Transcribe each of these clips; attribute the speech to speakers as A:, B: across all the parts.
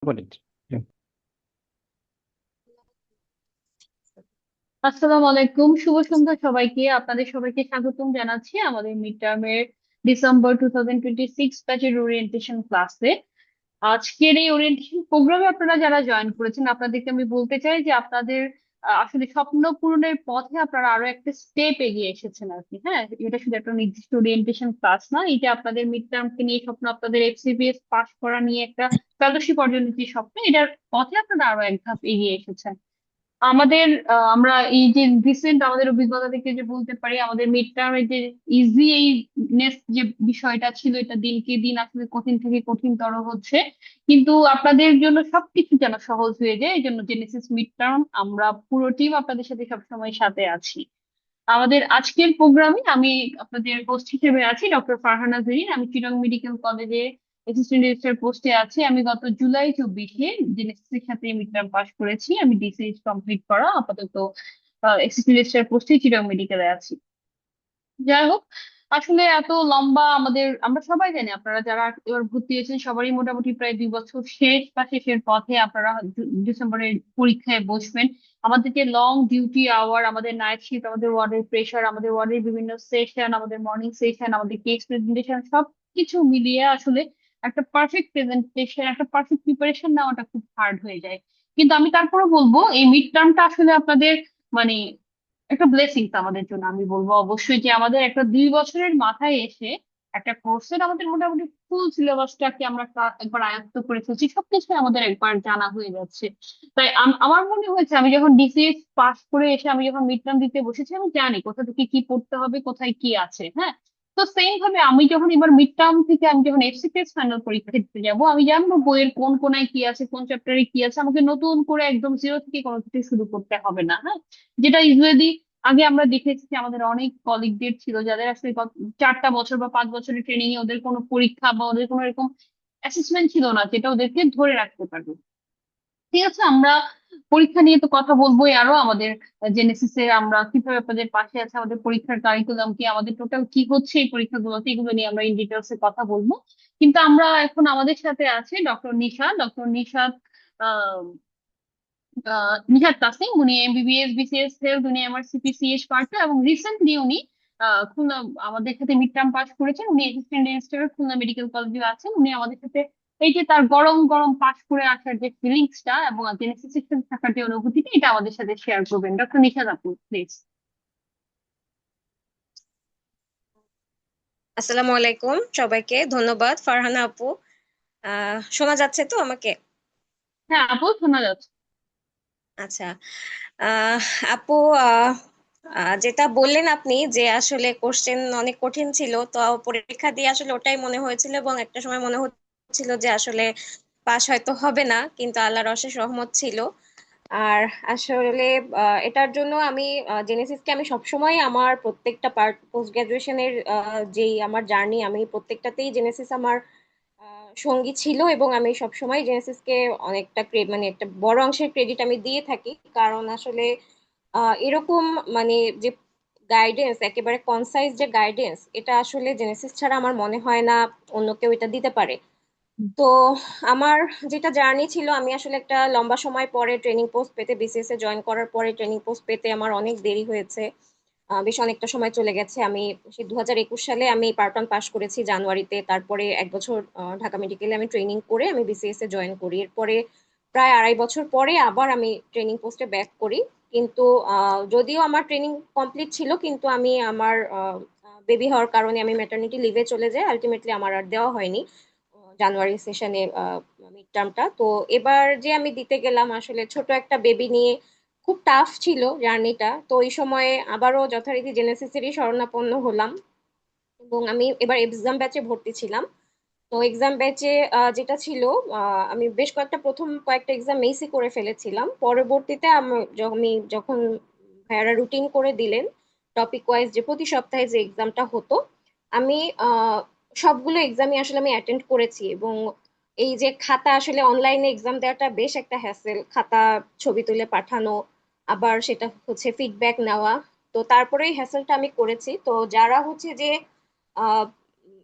A: বলেন। হুম।
B: আসসালামু আলাইকুম, শুভ সন্ধ্যা সবাইকে। আপনাদের সবাইকে স্বাগতম জানাচ্ছি আমাদের মিড টার্মের ডিসেম্বর 2026 ব্যাচের ওরিয়েন্টেশন ক্লাসে। আজকের এই ওরিয়েন্টেশন প্রোগ্রামে আপনারা যারা জয়েন করেছেন, আপনাদেরকে আমি বলতে চাই যে আপনাদের আসলে স্বপ্ন পূরণের পথে আপনারা আরো একটা স্টেপ এগিয়ে এসেছেন আর কি। হ্যাঁ, এটা শুধু একটা নির্দিষ্ট ওরিয়েন্টেশন ক্লাস না, এটা আপনাদের মিড টার্মকে নিয়ে স্বপ্ন, আপনাদের এফসিপিএস পাস করা নিয়ে একটা ফেলোশিপ অর্জনের যে স্বপ্ন, এটার পথে আপনারা আরো এক ধাপ এগিয়ে এসেছেন। আমাদের আমরা এই যে রিসেন্ট আমাদের অভিজ্ঞতা থেকে যে বলতে পারি, আমাদের মিড টার্মের যে ইজি এই যে বিষয়টা ছিল, এটা দিনকে দিন আসলে কঠিন থেকে কঠিনতর হচ্ছে। কিন্তু আপনাদের জন্য সবকিছু যেন সহজ হয়ে যায়, এই জন্য জেনেসিস মিড টার্ম আমরা পুরো টিম আপনাদের সাথে সবসময় সাথে আছি। আমাদের আজকের প্রোগ্রামে আমি আপনাদের হোস্ট হিসেবে আছি ডক্টর ফারহানা জেরিন। আমি চিটাগং মেডিকেল কলেজে অ্যাসিস্ট্যান্ট রেজিস্ট্রার পোস্টে আছি। আমি গত জুলাই 24-এ জেনেসিস এর সাথে মিড টার্ম পাস করেছি। আমি ডিসিএস কমপ্লিট করা আপাতত অ্যাসিস্ট্যান্ট রেজিস্ট্রার পোস্টে চিটাগং মেডিকেলে আছি। যাই হোক, আসলে এত লম্বা আমাদের, আমরা সবাই জানি আপনারা যারা এবার ভর্তি হয়েছেন সবারই মোটামুটি প্রায় 2 বছর শেষ বা শেষের পথে। আপনারা ডিসেম্বরের পরীক্ষায় বসবেন। আমাদের যে লং ডিউটি আওয়ার, আমাদের নাইট শিফট, আমাদের ওয়ার্ডের প্রেশার, আমাদের ওয়ার্ডের বিভিন্ন সেশন, আমাদের মর্নিং সেশন, আমাদের কেস প্রেজেন্টেশন, সবকিছু মিলিয়ে আসলে একটা পারফেক্ট প্রেজেন্টেশন, একটা পারফেক্ট প্রিপারেশন নেওয়াটা খুব হার্ড হয়ে যায়। কিন্তু আমি তারপরে বলবো এই মিড টার্মটা আসলে আপনাদের মানে একটা ব্লেসিংস আমাদের জন্য। আমি বলবো অবশ্যই যে আমাদের একটা 2 বছরের মাথায় এসে একটা কোর্সের আমাদের মোটামুটি ফুল সিলেবাসটাকে আমরা একবার আয়ত্ত করে ফেলছি, সবকিছু আমাদের একবার জানা হয়ে যাচ্ছে। তাই আমার মনে হয়েছে আমি যখন ডিসিএস পাস করে এসে আমি যখন মিড টার্ম দিতে বসেছি, আমি জানি কোথা থেকে কি পড়তে হবে, কোথায় কি আছে। হ্যাঁ, তো সেম ভাবে আমি যখন এবার মিড টার্ম থেকে আমি যখন এফসিপিএস ফাইনাল পরীক্ষা দিতে যাবো, আমি জানবো বইয়ের কোন কোনায় কি আছে, কোন চ্যাপ্টারে কি আছে। আমাকে নতুন করে একদম জিরো থেকে কোনো কিছু শুরু করতে হবে না। হ্যাঁ, যেটা ইউজুয়ালি আগে আমরা দেখেছি যে আমাদের অনেক কলিগদের ছিল যাদের আসলে 4টা বছর বা 5 বছরের ট্রেনিং এ ওদের কোনো পরীক্ষা বা ওদের কোনো এরকম অ্যাসেসমেন্ট ছিল না যেটা ওদেরকে ধরে রাখতে পারবে। ঠিক আছে, আমরা পরীক্ষা নিয়ে তো কথা বলবোই আরো। আমাদের জেনেসিস এ আমরা কিভাবে আপনাদের পাশে আছে, আমাদের পরীক্ষার কারিকুলাম কি, আমাদের টোটাল কি হচ্ছে এই পরীক্ষাগুলোতে, এগুলো নিয়ে আমরা ইন ডিটেলস এ কথা বলবো। কিন্তু আমরা এখন আমাদের সাথে আছে ডক্টর নিশাদ। ডক্টর নিশাদ নিহাদ তাসিম, উনি এমবিবিএস বিসিএস হেলথ, উনি আমার সিপিসিএস পার্ট, এবং রিসেন্টলি উনি খুলনা আমাদের সাথে মিড টার্ম পাস করেছেন। উনি অ্যাসিস্ট্যান্ট রেজিস্ট্রার খুলনা মেডিকেল কলেজে আছেন। উনি আমাদের সাথে এই যে তার গরম গরম পাস করে আসার যে ফিলিংসটা এবং জেনেসিস সেকশন থাকার যে অনুভূতিটা, এটা আমাদের সাথে শেয়ার করবেন। ডক্টর নিশাদ আপু, প্লিজ।
C: আসসালামু আলাইকুম সবাইকে। ধন্যবাদ ফারহানা আপু। শোনা যাচ্ছে তো আমাকে?
B: হ্যাঁ আপু, শোনা যাচ্ছে।
C: আচ্ছা। আহ আপু, আহ, যেটা বললেন আপনি যে আসলে কোশ্চেন অনেক কঠিন ছিল, তো পরীক্ষা দিয়ে আসলে ওটাই মনে হয়েছিল এবং একটা সময় মনে হচ্ছিল যে আসলে পাশ হয়তো হবে না, কিন্তু আল্লাহর অশেষ রহমত ছিল। আর আসলে এটার জন্য আমি জেনেসিসকে আমি সবসময় আমার প্রত্যেকটা পার্ট, পোস্ট গ্রাজুয়েশনের যেই আমার জার্নি, আমি প্রত্যেকটাতেই জেনেসিস আমার সঙ্গী ছিল এবং আমি সবসময় জেনেসিসকে অনেকটা মানে একটা বড় অংশের ক্রেডিট আমি দিয়ে থাকি। কারণ আসলে এরকম মানে যে গাইডেন্স, একেবারে কনসাইজ যে গাইডেন্স, এটা আসলে জেনেসিস ছাড়া আমার মনে হয় না অন্য কেউ এটা দিতে পারে। তো আমার যেটা জার্নি ছিল, আমি আসলে একটা লম্বা সময় পরে ট্রেনিং পোস্ট পেতে, বিসিএস এ জয়েন করার পরে ট্রেনিং পোস্ট পেতে আমার অনেক দেরি হয়েছে। বেশ অনেকটা সময় চলে গেছে। আমি সেই 2021 সালে আমি পার্ট ওয়ান পাশ করেছি জানুয়ারিতে। তারপরে 1 বছর ঢাকা মেডিকেলে আমি ট্রেনিং করে আমি বিসিএস এ জয়েন করি। এরপরে প্রায় 2.5 বছর পরে আবার আমি ট্রেনিং পোস্টে ব্যাক করি। কিন্তু যদিও আমার ট্রেনিং কমপ্লিট ছিল, কিন্তু আমি আমার বেবি হওয়ার কারণে আমি ম্যাটারনিটি লিভে চলে যাই। আলটিমেটলি আমার আর দেওয়া হয়নি জানুয়ারি সেশনে মিড টার্মটা। তো এবার যে আমি দিতে গেলাম আসলে ছোট একটা বেবি নিয়ে, খুব টাফ ছিল জার্নিটা। তো এই সময়ে আবারও যথারীতি জেনেসিসেরই শরণাপন্ন হলাম এবং আমি এবার এক্সাম ব্যাচে ভর্তি ছিলাম। তো এক্সাম ব্যাচে যেটা ছিল, আমি বেশ প্রথম কয়েকটা এক্সাম মেইসি করে ফেলেছিলাম। পরবর্তীতে আমি যখন ভাইয়ারা রুটিন করে দিলেন টপিক ওয়াইজ যে প্রতি সপ্তাহে যে এক্সামটা হতো, আমি সবগুলো এক্সামই আসলে আমি অ্যাটেন্ড করেছি। এবং এই যে খাতা, আসলে অনলাইনে এক্সাম দেওয়াটা বেশ একটা হ্যাসেল, খাতা ছবি তুলে পাঠানো, আবার সেটা হচ্ছে ফিডব্যাক নেওয়া। তো তারপরে এই হ্যাসেলটা আমি করেছি। তো যারা হচ্ছে যে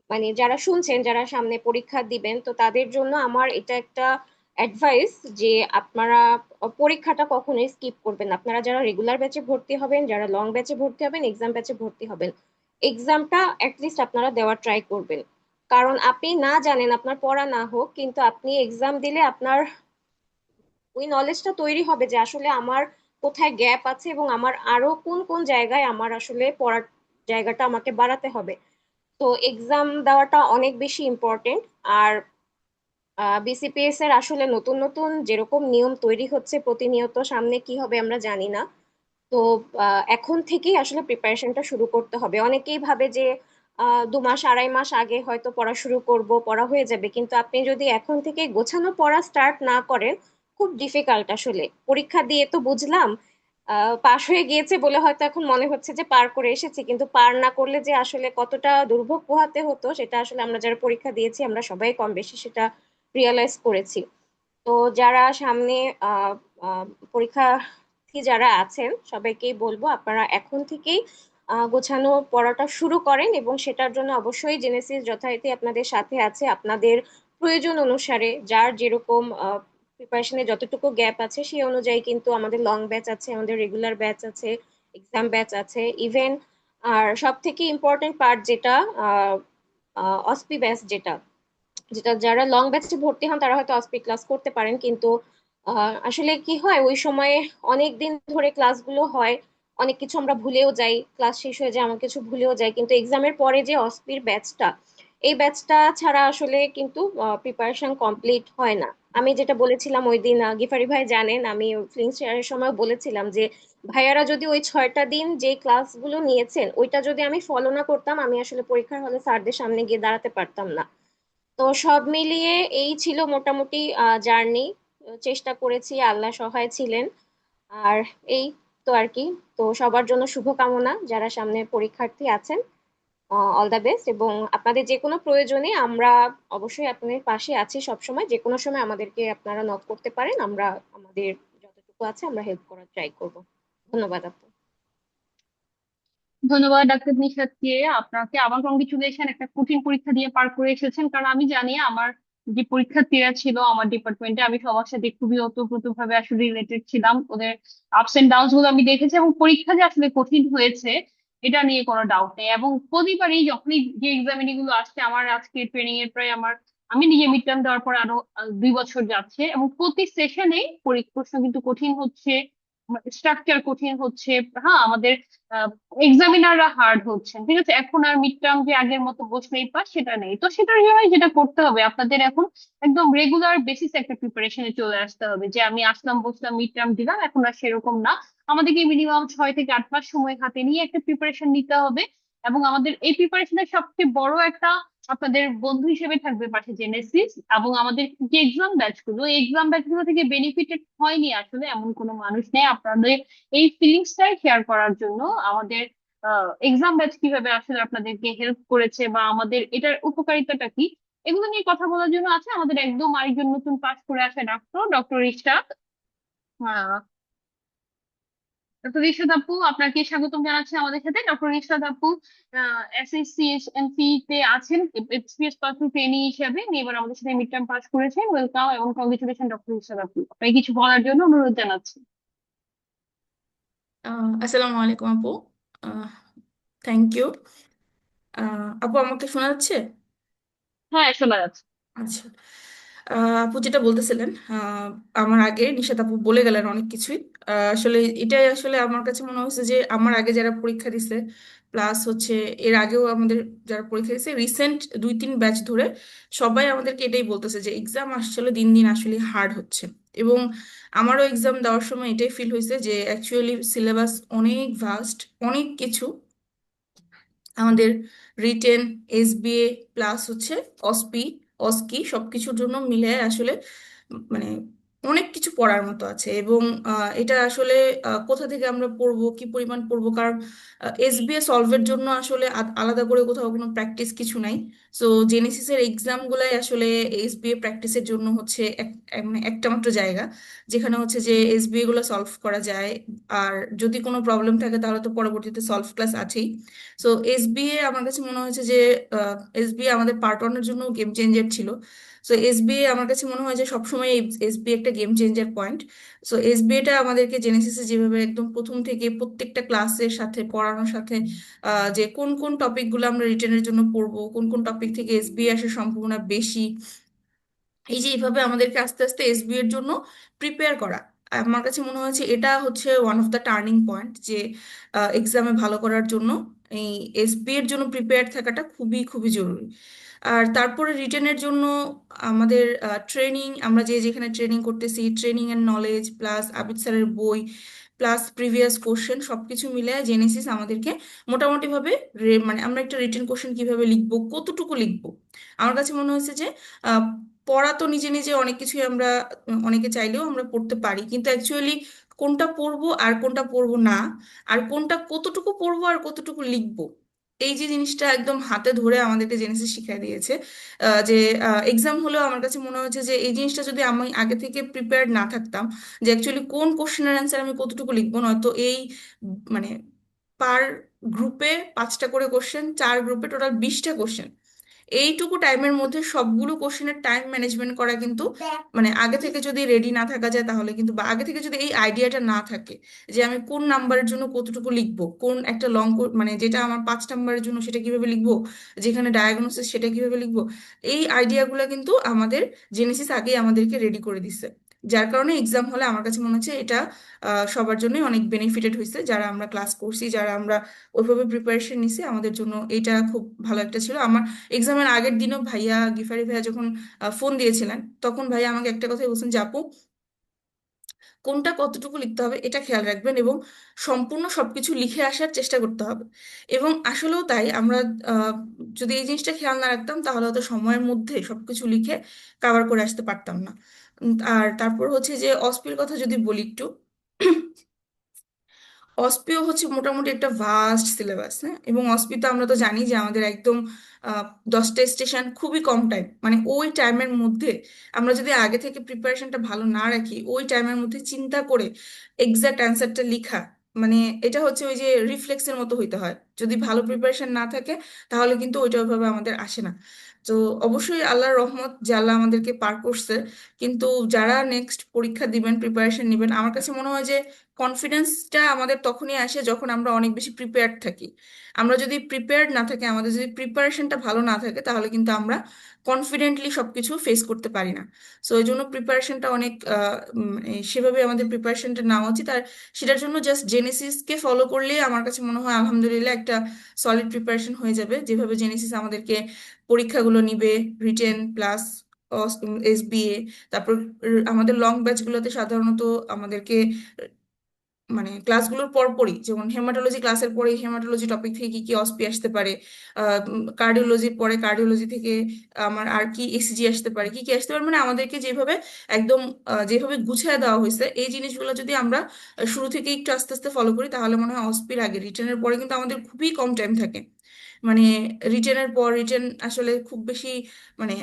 C: মানে যারা শুনছেন, যারা সামনে পরীক্ষা দিবেন, তো তাদের জন্য আমার এটা একটা অ্যাডভাইস যে আপনারা পরীক্ষাটা কখনোই স্কিপ করবেন না। আপনারা যারা রেগুলার ব্যাচে ভর্তি হবেন, যারা লং ব্যাচে ভর্তি হবেন, এক্সাম ব্যাচে ভর্তি হবেন, এক্সামটা অ্যাটলিস্ট আপনারা দেওয়ার ট্রাই করবেন। কারণ আপনি না জানেন, আপনার পড়া না হোক, কিন্তু আপনি এক্সাম দিলে আপনার ওই নলেজটা তৈরি হবে যে আসলে আমার কোথায় গ্যাপ আছে এবং আমার আরো কোন কোন জায়গায় আমার আসলে পড়ার জায়গাটা আমাকে বাড়াতে হবে। তো এক্সাম দেওয়াটা অনেক বেশি ইম্পর্টেন্ট। আর বিসিপিএস এর আসলে নতুন নতুন যেরকম নিয়ম তৈরি হচ্ছে প্রতিনিয়ত, সামনে কি হবে আমরা জানি না। তো এখন থেকেই আসলে প্রিপারেশনটা শুরু করতে হবে। অনেকেই ভাবে যে 2 মাস 2.5 মাস আগে হয়তো পড়া শুরু করব, পড়া হয়ে যাবে, কিন্তু আপনি যদি এখন থেকে গোছানো পড়া স্টার্ট না করেন, খুব ডিফিকাল্ট আসলে। পরীক্ষা দিয়ে তো বুঝলাম, পাশ হয়ে গিয়েছে বলে হয়তো এখন মনে হচ্ছে যে পার করে এসেছি, কিন্তু পার না করলে যে আসলে কতটা দুর্ভোগ পোহাতে হতো সেটা আসলে আমরা যারা পরীক্ষা দিয়েছি আমরা সবাই কম বেশি সেটা রিয়েলাইজ করেছি। তো যারা সামনে আহ আহ, পরীক্ষার্থী যারা আছেন সবাইকেই বলবো আপনারা এখন থেকেই গোছানো পড়াটা শুরু করেন, এবং সেটার জন্য অবশ্যই জেনেসিস যথারীতি আপনাদের সাথে আছে। আপনাদের প্রয়োজন অনুসারে যার যেরকম প্রিপারেশনে যতটুকু গ্যাপ আছে সেই অনুযায়ী কিন্তু আমাদের লং ব্যাচ আছে, আমাদের রেগুলার ব্যাচ আছে, এক্সাম ব্যাচ আছে ইভেন। আর সব থেকে ইম্পর্টেন্ট পার্ট যেটা, অসপি ব্যাচ, যেটা যেটা যারা লং ব্যাচে ভর্তি হন তারা হয়তো অস্পিড ক্লাস করতে পারেন, কিন্তু আসলে কি হয় ওই সময়ে অনেক দিন ধরে ক্লাসগুলো হয়, অনেক কিছু আমরা ভুলেও যাই, ক্লাস শেষ হয়ে যায়, অনেক কিছু ভুলেও যাই, কিন্তু এক্সামের পরে যে অস্পির ব্যাচটা, এই ব্যাচটা ছাড়া আসলে কিন্তু প্রিপারেশন কমপ্লিট হয় না। আমি যেটা বলেছিলাম ওই দিন, গিফারি ভাই জানেন, আমি ফিলিংস শেয়ারের সময় বলেছিলাম যে ভাইয়ারা যদি ওই 6টা দিন যে ক্লাসগুলো নিয়েছেন ওইটা যদি আমি ফলো না করতাম, আমি আসলে পরীক্ষার হলে স্যারদের সামনে গিয়ে দাঁড়াতে পারতাম না। তো সব মিলিয়ে এই ছিল মোটামুটি জার্নি। চেষ্টা করেছি, আল্লাহ সহায় ছিলেন। আর এই তো আর কি। তো সবার জন্য শুভকামনা যারা সামনে পরীক্ষার্থী আছেন, অল দ্য বেস্ট। এবং আপনাদের যে কোনো প্রয়োজনে আমরা অবশ্যই আপনাদের পাশে আছি সবসময়, যে কোনো সময় আমাদেরকে আপনারা নক করতে পারেন, আমরা আমাদের যতটুকু আছে আমরা হেল্প করার ট্রাই করব। ধন্যবাদ আপু।
B: ধন্যবাদ ডাক্তার নিশাদকে। আপনাকে আমার কংগ্রেচুলেশন, একটা কঠিন পরীক্ষা দিয়ে পার করে এসেছেন। কারণ আমি জানি আমার যে পরীক্ষার্থীরা ছিল আমার ডিপার্টমেন্টে, আমি সবার সাথে খুবই ওতপ্রোতভাবে আসলে রিলেটেড ছিলাম। ওদের আপস এন্ড ডাউনস গুলো আমি দেখেছি, এবং পরীক্ষা যে আসলে কঠিন হয়েছে এটা নিয়ে কোনো ডাউট নেই। এবং প্রতিবারই যখনই যে এক্সামিনি গুলো আসছে, আমার আজকে ট্রেনিং এর প্রায় আমি নিজে মিড টার্ম দেওয়ার পর আরো 2 বছর যাচ্ছে, এবং প্রতি সেশনেই প্রশ্ন কিন্তু কঠিন হচ্ছে, স্ট্রাকচার কঠিন হচ্ছে। হ্যাঁ, আমাদের এক্সামিনাররা হার্ড হচ্ছেন, ঠিক আছে। এখন আর মিড টার্ম যে আগের মতো বসলেই পাস সেটা নেই। তো সেটার জন্য যেটা করতে হবে আপনাদের এখন একদম রেগুলার বেসিস একটা প্রিপারেশনে চলে আসতে হবে, যে আমি আসলাম বসলাম মিড টার্ম দিলাম, এখন আর সেরকম না। আমাদেরকে মিনিমাম 6 থেকে 8 মাস সময় হাতে নিয়ে একটা প্রিপারেশন নিতে হবে। এবং আমাদের এই প্রিপারেশনের সবচেয়ে বড় একটা আপনাদের বন্ধু হিসেবে থাকবে পাশে জেনেসিস। এবং আমাদের যে এক্সাম ব্যাচগুলো থেকে বেনিফিটেড হয়নি আসলে এমন কোনো মানুষ নেই আপনাদের এই ফিলিংসটাই শেয়ার করার জন্য। আমাদের এক্সাম ব্যাচ কিভাবে আসলে আপনাদেরকে হেল্প করেছে বা আমাদের এটার উপকারিতাটা কি, এগুলো নিয়ে কথা বলার জন্য আছে আমাদের একদম আরেকজন নতুন পাস করে আসা ডক্টর ইশরাক। ডক্টর ইশরাত আপু, আপনাকে স্বাগতম জানাচ্ছি আমাদের সাথে। ডক্টর ইশরাত আপু এসএসসি এমপি তে আছেন এক্সপিরিয়েন্স পার্সন ট্রেনি হিসেবে, উনি এবার আমাদের সাথে মিড টার্ম পাস করেছেন। ওয়েলকাম এবং কংগ্রেচুলেশন ডক্টর ইশরাত আপু, আপনাকে কিছু বলার জন্য অনুরোধ জানাচ্ছি।
A: আসসালামু আলাইকুম আপু। Thank you. আপু আমাকে শোনা যাচ্ছে?
B: হ্যাঁ, শোনা যাচ্ছে।
A: আচ্ছা। আপু যেটা বলতেছিলেন, আমার আগে নিশাত আপু বলে গেলেন অনেক কিছুই। আসলে এটাই আসলে আমার কাছে মনে হচ্ছে যে আমার আগে যারা পরীক্ষা দিছে, প্লাস হচ্ছে এর আগেও আমাদের যারা পরীক্ষা দিছে রিসেন্ট 2-3 ব্যাচ ধরে, সবাই আমাদেরকে এটাই বলতেছে যে এক্সাম আসলে দিন দিন আসলে হার্ড হচ্ছে। এবং আমারও এক্সাম দেওয়ার সময় এটাই ফিল হয়েছে যে অ্যাকচুয়ালি সিলেবাস অনেক ভাস্ট, অনেক কিছু আমাদের রিটেন, এসবিএ প্লাস হচ্ছে অসপি, অস্কি সবকিছুর জন্য মিলে আসলে মানে অনেক কিছু পড়ার মতো আছে। এবং এটা আসলে কোথা থেকে আমরা পড়বো, কি পরিমাণ পড়বো, কারণ এসবিএ সলভের জন্য আসলে আলাদা করে কোথাও কোনো প্র্যাকটিস কিছু নাই। সো জেনেসিসের এক্সাম গুলাই আসলে এসবিএ প্র্যাকটিসের জন্য হচ্ছে মানে একটা মাত্র জায়গা যেখানে হচ্ছে যে এসবিএ গুলো সলভ করা যায়। আর যদি কোনো প্রবলেম থাকে তাহলে তো পরবর্তীতে সলভ ক্লাস আছেই। সো এসবিএ আমার কাছে মনে হয়েছে যে এসবিএ আমাদের পার্ট ওয়ানের জন্য গেম চেঞ্জার ছিল। সো এসবিএ আমার কাছে মনে হয় যে সবসময় এসবিএ একটা গেম চেঞ্জার পয়েন্ট। সো এসবিএটা আমাদেরকে জেনেসিসে যেভাবে একদম প্রথম থেকে প্রত্যেকটা ক্লাসের সাথে পড়ানোর সাথে যে কোন কোন টপিকগুলো আমরা রিটেনের জন্য পড়বো, কোন কোন টপিক থেকে এসবিএ আসার সম্ভাবনা বেশি, এই যে এইভাবে আমাদেরকে আস্তে আস্তে এসবি এর জন্য প্রিপেয়ার করা, আমার কাছে মনে হয়েছে এটা হচ্ছে one of the turning point যে এক্সামে ভালো করার জন্য এই এসবি এর জন্য প্রিপেয়ার থাকাটা খুবই খুবই জরুরি। আর তারপরে রিটেনের জন্য আমাদের ট্রেনিং, আমরা যে যেখানে ট্রেনিং করতেছি, ট্রেনিং এর নলেজ প্লাস আবিদ স্যারের বই প্লাস প্রিভিয়াস কোশ্চেন সবকিছু মিলে জেনেসিস আমাদেরকে মোটামুটি ভাবে মানে আমরা একটা রিটেন কোশ্চেন কিভাবে লিখবো, কতটুকু লিখবো, আমার কাছে মনে হয়েছে যে পড়া তো নিজে নিজে অনেক কিছুই আমরা অনেকে চাইলেও আমরা পড়তে পারি, কিন্তু অ্যাকচুয়ালি কোনটা পড়বো আর কোনটা পড়বো না, আর কোনটা কতটুকু পড়বো আর কতটুকু লিখবো, এই যে জিনিসটা একদম হাতে ধরে আমাদেরকে জেনেসিস শিখিয়ে দিয়েছে। যে এক্সাম হলেও আমার কাছে মনে হচ্ছে যে এই জিনিসটা যদি আমি আগে থেকে প্রিপেয়ার্ড না থাকতাম, যে অ্যাকচুয়ালি কোন কোশ্চেনের অ্যান্সার আমি কতটুকু লিখবো, নয়তো এই মানে পার গ্রুপে 5টা করে কোশ্চেন, 4 গ্রুপে টোটাল 20টা কোশ্চেন, এইটুকু টাইমের মধ্যে সবগুলো কোশ্চেনের টাইম ম্যানেজমেন্ট করা কিন্তু মানে আগে থেকে যদি রেডি না থাকা যায় তাহলে কিন্তু, বা আগে থেকে যদি এই আইডিয়াটা না থাকে যে আমি কোন নাম্বারের জন্য কতটুকু লিখবো, কোন একটা লং মানে যেটা আমার 5 নাম্বারের জন্য সেটা কিভাবে লিখবো, যেখানে ডায়াগনোসিস সেটা কিভাবে লিখবো, এই আইডিয়াগুলো কিন্তু আমাদের জেনেসিস আগেই আমাদেরকে রেডি করে দিচ্ছে। যার কারণে এক্সাম হলে আমার কাছে মনে হচ্ছে এটা সবার জন্যই অনেক বেনিফিটেড হয়েছে, যারা আমরা ক্লাস করছি, যারা আমরা ওইভাবে প্রিপারেশন নিছি, আমাদের জন্য এটা খুব ভালো একটা ছিল। আমার এক্সামের আগের দিনও ভাইয়া, গিফারি ভাইয়া যখন ফোন দিয়েছিলেন, তখন ভাইয়া আমাকে একটা কথাই বলছেন যে আপু, কোনটা কতটুকু লিখতে হবে এটা খেয়াল রাখবেন এবং সম্পূর্ণ সবকিছু লিখে আসার চেষ্টা করতে হবে। এবং আসলেও তাই, আমরা আহ, যদি এই জিনিসটা খেয়াল না রাখতাম তাহলে হয়তো সময়ের মধ্যে সবকিছু লিখে কাভার করে আসতে পারতাম না। আর তারপর হচ্ছে যে অস্পির কথা যদি বলি একটু, অস্পিও হচ্ছে মোটামুটি একটা ভাস্ট সিলেবাস, হ্যাঁ, এবং অস্পি তো আমরা তো জানি যে আমাদের একদম আহ, 10টা স্টেশন, খুবই কম টাইম, মানে ওই টাইমের মধ্যে আমরা যদি আগে থেকে প্রিপারেশনটা ভালো না রাখি, ওই টাইমের মধ্যে চিন্তা করে এক্সাক্ট অ্যান্সারটা লিখা, মানে এটা হচ্ছে ওই যে রিফ্লেক্সের মতো হইতে হয়, যদি ভালো প্রিপারেশন না থাকে তাহলে কিন্তু ওইটা ওইভাবে আমাদের আসে না। তো অবশ্যই আল্লাহর রহমত যে আল্লাহ আমাদেরকে পার করছে, কিন্তু যারা নেক্সট পরীক্ষা দিবেন, প্রিপারেশন নিবেন, আমার কাছে মনে হয় যে কনফিডেন্সটা আমাদের তখনই আসে যখন আমরা অনেক বেশি প্রিপেয়ার্ড থাকি। আমরা যদি প্রিপেয়ার্ড না থাকি, আমাদের যদি প্রিপারেশনটা ভালো না থাকে, তাহলে কিন্তু আমরা কনফিডেন্টলি সবকিছু ফেস করতে পারি না। সো এই জন্য প্রিপারেশনটা অনেক সেভাবে আমাদের প্রিপারেশনটা নেওয়া উচিত। আর সেটার জন্য জাস্ট জেনেসিসকে ফলো করলেই আমার কাছে মনে হয় আলহামদুলিল্লাহ একটা সলিড প্রিপারেশন হয়ে যাবে, যেভাবে জেনেসিস আমাদেরকে পরীক্ষাগুলো নিবে, রিটেন প্লাস এসবিএ, তারপর আমাদের লং ব্যাচগুলোতে সাধারণত আমাদেরকে মানে ক্লাসগুলোর পরপরই, যেমন হেমাটোলজি ক্লাসের পরে হেমাটোলজি টপিক থেকে কি কি অস্পি আসতে পারে, কার্ডিওলজির পরে কার্ডিওলজি থেকে আমার আর কি এসিজি আসতে পারে, কি কি আসতে পারে, মানে আমাদেরকে যেভাবে একদম যেভাবে গুছিয়ে দেওয়া হয়েছে, এই জিনিসগুলো যদি আমরা শুরু থেকে একটু আস্তে আস্তে ফলো করি, তাহলে মনে হয় অস্পির আগে রিটেনের পরে কিন্তু আমাদের খুবই কম টাইম থাকে। মানে রিটেনের পর, রিটেন আসলে খুব বেশি মানে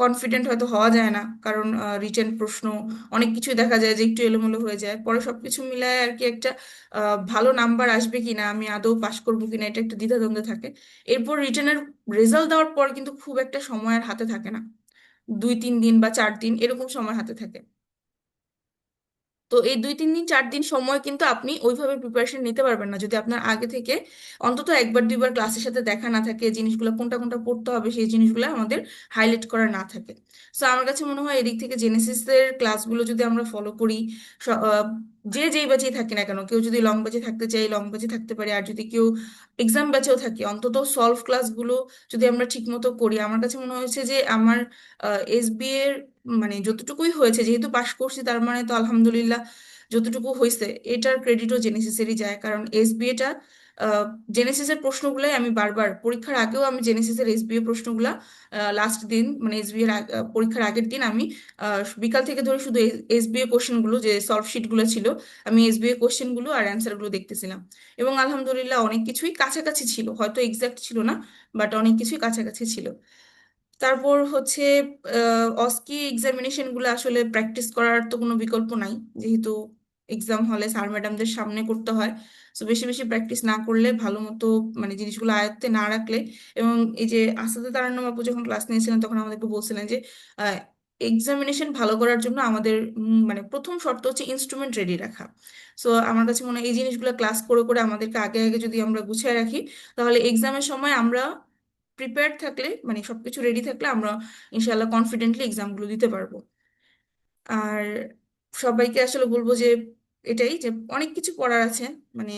A: কনফিডেন্ট হয়তো হওয়া যায় না, কারণ রিটেন প্রশ্ন অনেক কিছুই দেখা যায় যে একটু এলোমেলো হয়ে যায়, পরে সবকিছু মিলায় আর কি একটা ভালো নাম্বার আসবে কিনা, আমি আদৌ পাশ করবো কিনা, এটা একটা দ্বিধাদ্বন্দ্ব থাকে। এরপর রিটেনের রেজাল্ট দেওয়ার পর কিন্তু খুব একটা সময়ের হাতে থাকে না, 2-3 দিন বা 4 দিন এরকম সময় হাতে থাকে। তো এই 2-3 দিন 4 দিন সময় কিন্তু আপনি ওইভাবে প্রিপারেশন নিতে পারবেন না যদি আপনার আগে থেকে অন্তত একবার দুইবার ক্লাসের সাথে দেখা না থাকে, জিনিসগুলো কোনটা কোনটা পড়তে হবে সেই জিনিসগুলো আমাদের হাইলাইট করা না থাকে। সো আমার কাছে মনে হয় এদিক থেকে জেনেসিসের ক্লাসগুলো যদি আমরা ফলো করি, যে যেই ব্যাচেই থাকি না কেন, কেউ যদি লং ব্যাচে থাকতে চাই লং ব্যাচে থাকতে পারি, আর যদি কেউ এক্সাম ব্যাচেও থাকি, অন্তত সলভ ক্লাসগুলো যদি আমরা ঠিক মতো করি, আমার কাছে মনে হয়েছে যে আমার এসবি এর মানে যতটুকুই হয়েছে, যেহেতু পাশ করছি তার মানে তো আলহামদুলিল্লাহ যতটুকু হয়েছে এটার ক্রেডিটও জেনেসিসেরই যায়, কারণ এসবিএটা জেনেসিসের প্রশ্নগুলাই আমি বারবার পরীক্ষার আগেও আমি জেনেসিসের এসবিএ প্রশ্নগুলা লাস্ট দিন মানে এসবিএ এর পরীক্ষার আগের দিন আমি বিকাল থেকে ধরে শুধু এসবিএ কোশ্চেনগুলো যে সলভ শিটগুলো ছিল, আমি এসবিএ কোশ্চেনগুলো আর অ্যান্সারগুলো দেখতেছিলাম, এবং আলহামদুলিল্লাহ অনেক কিছুই কাছাকাছি ছিল, হয়তো এক্সাক্ট ছিল না, বাট অনেক কিছুই কাছাকাছি ছিল। তারপর হচ্ছে অস্কি এক্সামিনেশন গুলো আসলে প্র্যাকটিস করার তো কোনো বিকল্প নাই, যেহেতু এক্সাম হলে স্যার ম্যাডামদের সামনে করতে হয়। তো বেশি বেশি প্র্যাকটিস না করলে, ভালো মতো মানে জিনিসগুলো আয়ত্তে না রাখলে, এবং এই যে আসাদে তারান্নম আপু যখন ক্লাস নিয়েছিলেন তখন আমাদেরকে বলছিলেন যে এক্সামিনেশন ভালো করার জন্য আমাদের মানে প্রথম শর্ত হচ্ছে ইনস্ট্রুমেন্ট রেডি রাখা। সো আমার কাছে মনে হয় এই জিনিসগুলো ক্লাস করে করে আমাদেরকে আগে আগে যদি আমরা গুছিয়ে রাখি, তাহলে এক্সামের সময় আমরা প্রিপেয়ার্ড থাকলে, মানে সবকিছু রেডি থাকলে আমরা ইনশাল্লাহ কনফিডেন্টলি এক্সামগুলো দিতে পারবো। আর সবাইকে আসলে বলবো যে এটাই, যে অনেক কিছু করার আছে, মানে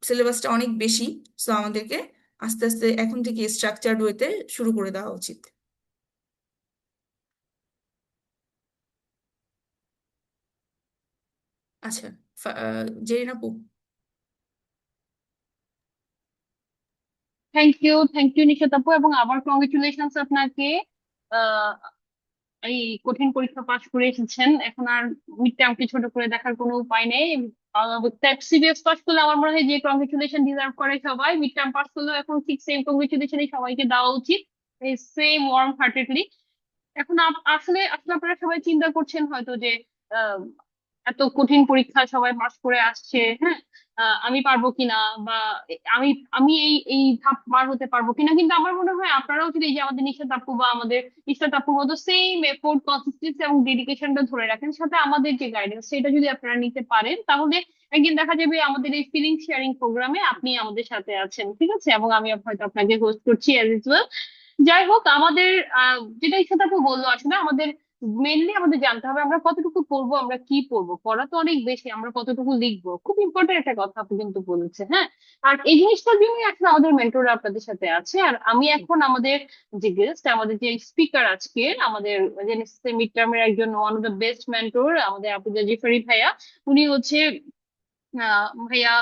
A: সিলেবাসটা অনেক বেশি। সো আমাদেরকে আস্তে আস্তে এখন থেকে স্ট্রাকচার্ড ওয়েতে শুরু করে দেওয়া উচিত। আচ্ছা, জেরিন আপু।
B: থ্যাংক ইউ নিশাত আপু, এবং আবার কংগ্রেচুলেশনস আপনাকে। আহ এই কঠিন পরীক্ষা পাশ করে এসেছেন, এখন আর মিড টার্মকে ছোট করে দেখার কোনো উপায় নেই। সিবিএস পাস করলে আমার মনে হয় যে কংগ্রেচুলেশন ডিজার্ভ করে সবাই, মিড টার্ম পাস করলেও এখন ঠিক সেম কংগ্রেচুলেশন সবাইকে দেওয়া উচিত, এই সেম ওয়ার্ম হার্টেডলি। এখন আসলে আসলে আপনারা সবাই চিন্তা করছেন হয়তো যে আহ, এত কঠিন পরীক্ষা সবাই পাস করে আসছে, হ্যাঁ, আমি পারবো কিনা, বা আমি আমি এই ধাপ পার হতে পারবো কিনা। কিন্তু আমার মনে হয় আপনারাও যদি এই যে আমাদের নিশাত আপু বা আমাদের ইশরাত আপুর মতো সেম এফোর্ট, কনসিস্টেন্সি এবং ডেডিকেশনটা ধরে রাখেন, সাথে আমাদের যে গাইডেন্স সেটা যদি আপনারা নিতে পারেন, তাহলে একদিন দেখা যাবে আমাদের এই ফিলিং শেয়ারিং প্রোগ্রামে আপনি আমাদের সাথে আছেন, ঠিক আছে, এবং আমি হয়তো আপনাকে হোস্ট করছি অ্যাজ ইউজুয়াল। যাই হোক, আমাদের যেটা ইচ্ছা আপু বললো, আসলে আমাদের মেনলি আমাদের জানতে হবে আমরা কতটুকু পড়বো, আমরা কি পড়বো। পড়া তো অনেক বেশি, আমরা কতটুকু লিখবো খুব ইম্পর্টেন্ট একটা কথা আপু কিন্তু বলেছে, হ্যাঁ। আর এই জিনিসটার জন্যই আসলে আমাদের মেন্টররা আপনাদের সাথে আছে। আর আমি এখন আমাদের যে গেস্ট, আমাদের যে স্পিকার আজকে, আমাদের যে মিড টার্মের একজন one of the best mentor, আমাদের আপু জিফারি ভাইয়া। উনি হচ্ছে ভাইয়া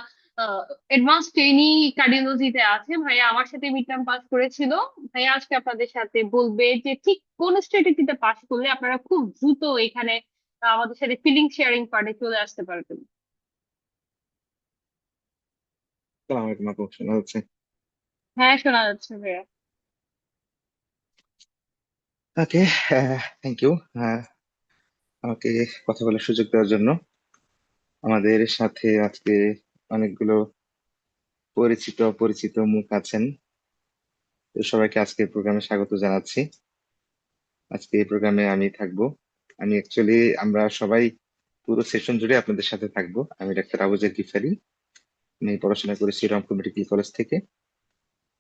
B: অ্যাডভান্স ট্রেনি কার্ডিওলজিতে আছে। ভাইয়া আমার সাথে মিড টার্ম পাস করেছিল। ভাইয়া আজকে আপনাদের সাথে বলবে যে ঠিক কোন স্ট্র্যাটেজিতে পাস করলে আপনারা খুব দ্রুত এখানে আমাদের সাথে ফিলিং শেয়ারিং পার্টে চলে আসতে পারবেন।
D: সালাম আলাইকুম আপু, শোনা যাচ্ছে?
B: হ্যাঁ, শোনা যাচ্ছে ভাইয়া।
D: ওকে, থ্যাংক ইউ আমাকে কথা বলার সুযোগ দেওয়ার জন্য। আমাদের সাথে আজকে অনেকগুলো পরিচিত অপরিচিত মুখ আছেন, তো সবাইকে আজকে প্রোগ্রামে স্বাগত জানাচ্ছি। আজকে এই প্রোগ্রামে আমি থাকবো। আমরা সবাই পুরো সেশন জুড়ে আপনাদের সাথে থাকবো। আমি ডাক্তার আবুজার গিফারি। আমি পড়াশোনা করেছি রংপুর মেডিকেল কলেজ থেকে।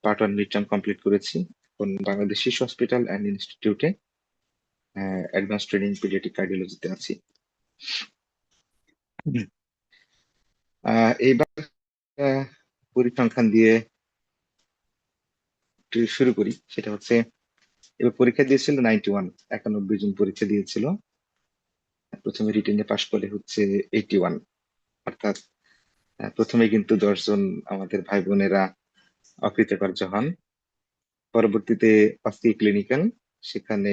D: Part one mid term complete করেছি। এখন বাংলাদেশ শিশু হসপিটাল অ্যান্ড ইনস্টিটিউটে অ্যাডভান্স ট্রেনিং পিডিয়াট্রিক কার্ডিওলজিতে আছি। এইবার আহ, পরিসংখ্যান দিয়ে একটু শুরু করি। সেটা হচ্ছে, এবার পরীক্ষা দিয়েছিল 91, 91 জন পরীক্ষা দিয়েছিল। প্রথমে রিটেনে পাশ করে হচ্ছে 81, অর্থাৎ প্রথমে কিন্তু 10 জন আমাদের ভাই বোনেরা অকৃতকার্য হন। পরবর্তীতে 5টি ক্লিনিক্যাল, সেখানে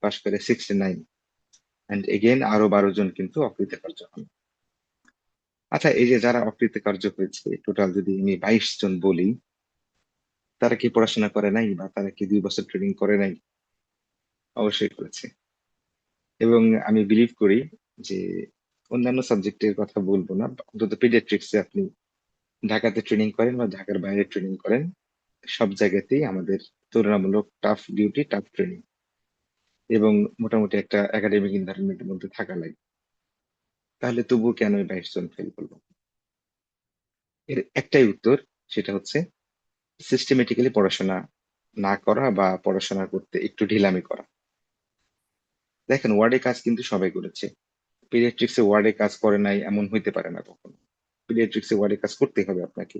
D: পাশ করে 69, অ্যান্ড এগেন আরো 12 জন কিন্তু অকৃতকার্য হন। আচ্ছা, এই যে যারা অকৃতকার্য হয়েছে টোটাল যদি আমি 22 জন বলি, তারা কি পড়াশোনা করে নাই বা তারা কি 2 বছর ট্রেনিং করে নাই? অবশ্যই করেছে। এবং আমি বিলিভ করি যে অন্যান্য সাবজেক্টের কথা বলবো না, অন্তত পিডিয়াট্রিক্সে আপনি ঢাকাতে ট্রেনিং করেন বা ঢাকার বাইরে ট্রেনিং করেন, সব জায়গাতেই আমাদের তুলনামূলক টাফ ডিউটি, টাফ ট্রেনিং, এবং মোটামুটি একটা একাডেমিক এনভায়রনমেন্টের মধ্যে থাকা লাগে। তাহলে তবুও কেন 22 জন ফেল করলো? এর একটাই উত্তর, সেটা হচ্ছে সিস্টেমেটিক্যালি পড়াশোনা না করা বা পড়াশোনা করতে একটু ঢিলামি করা। দেখেন, ওয়ার্ডে কাজ কিন্তু সবাই করেছে। পিডিয়াট্রিক্সে ওয়ার্ডে কাজ করে নাই এমন হইতে পারে না কখনো। পিডিয়াট্রিক্সে ওয়ার্ডে কাজ করতেই হবে আপনাকে।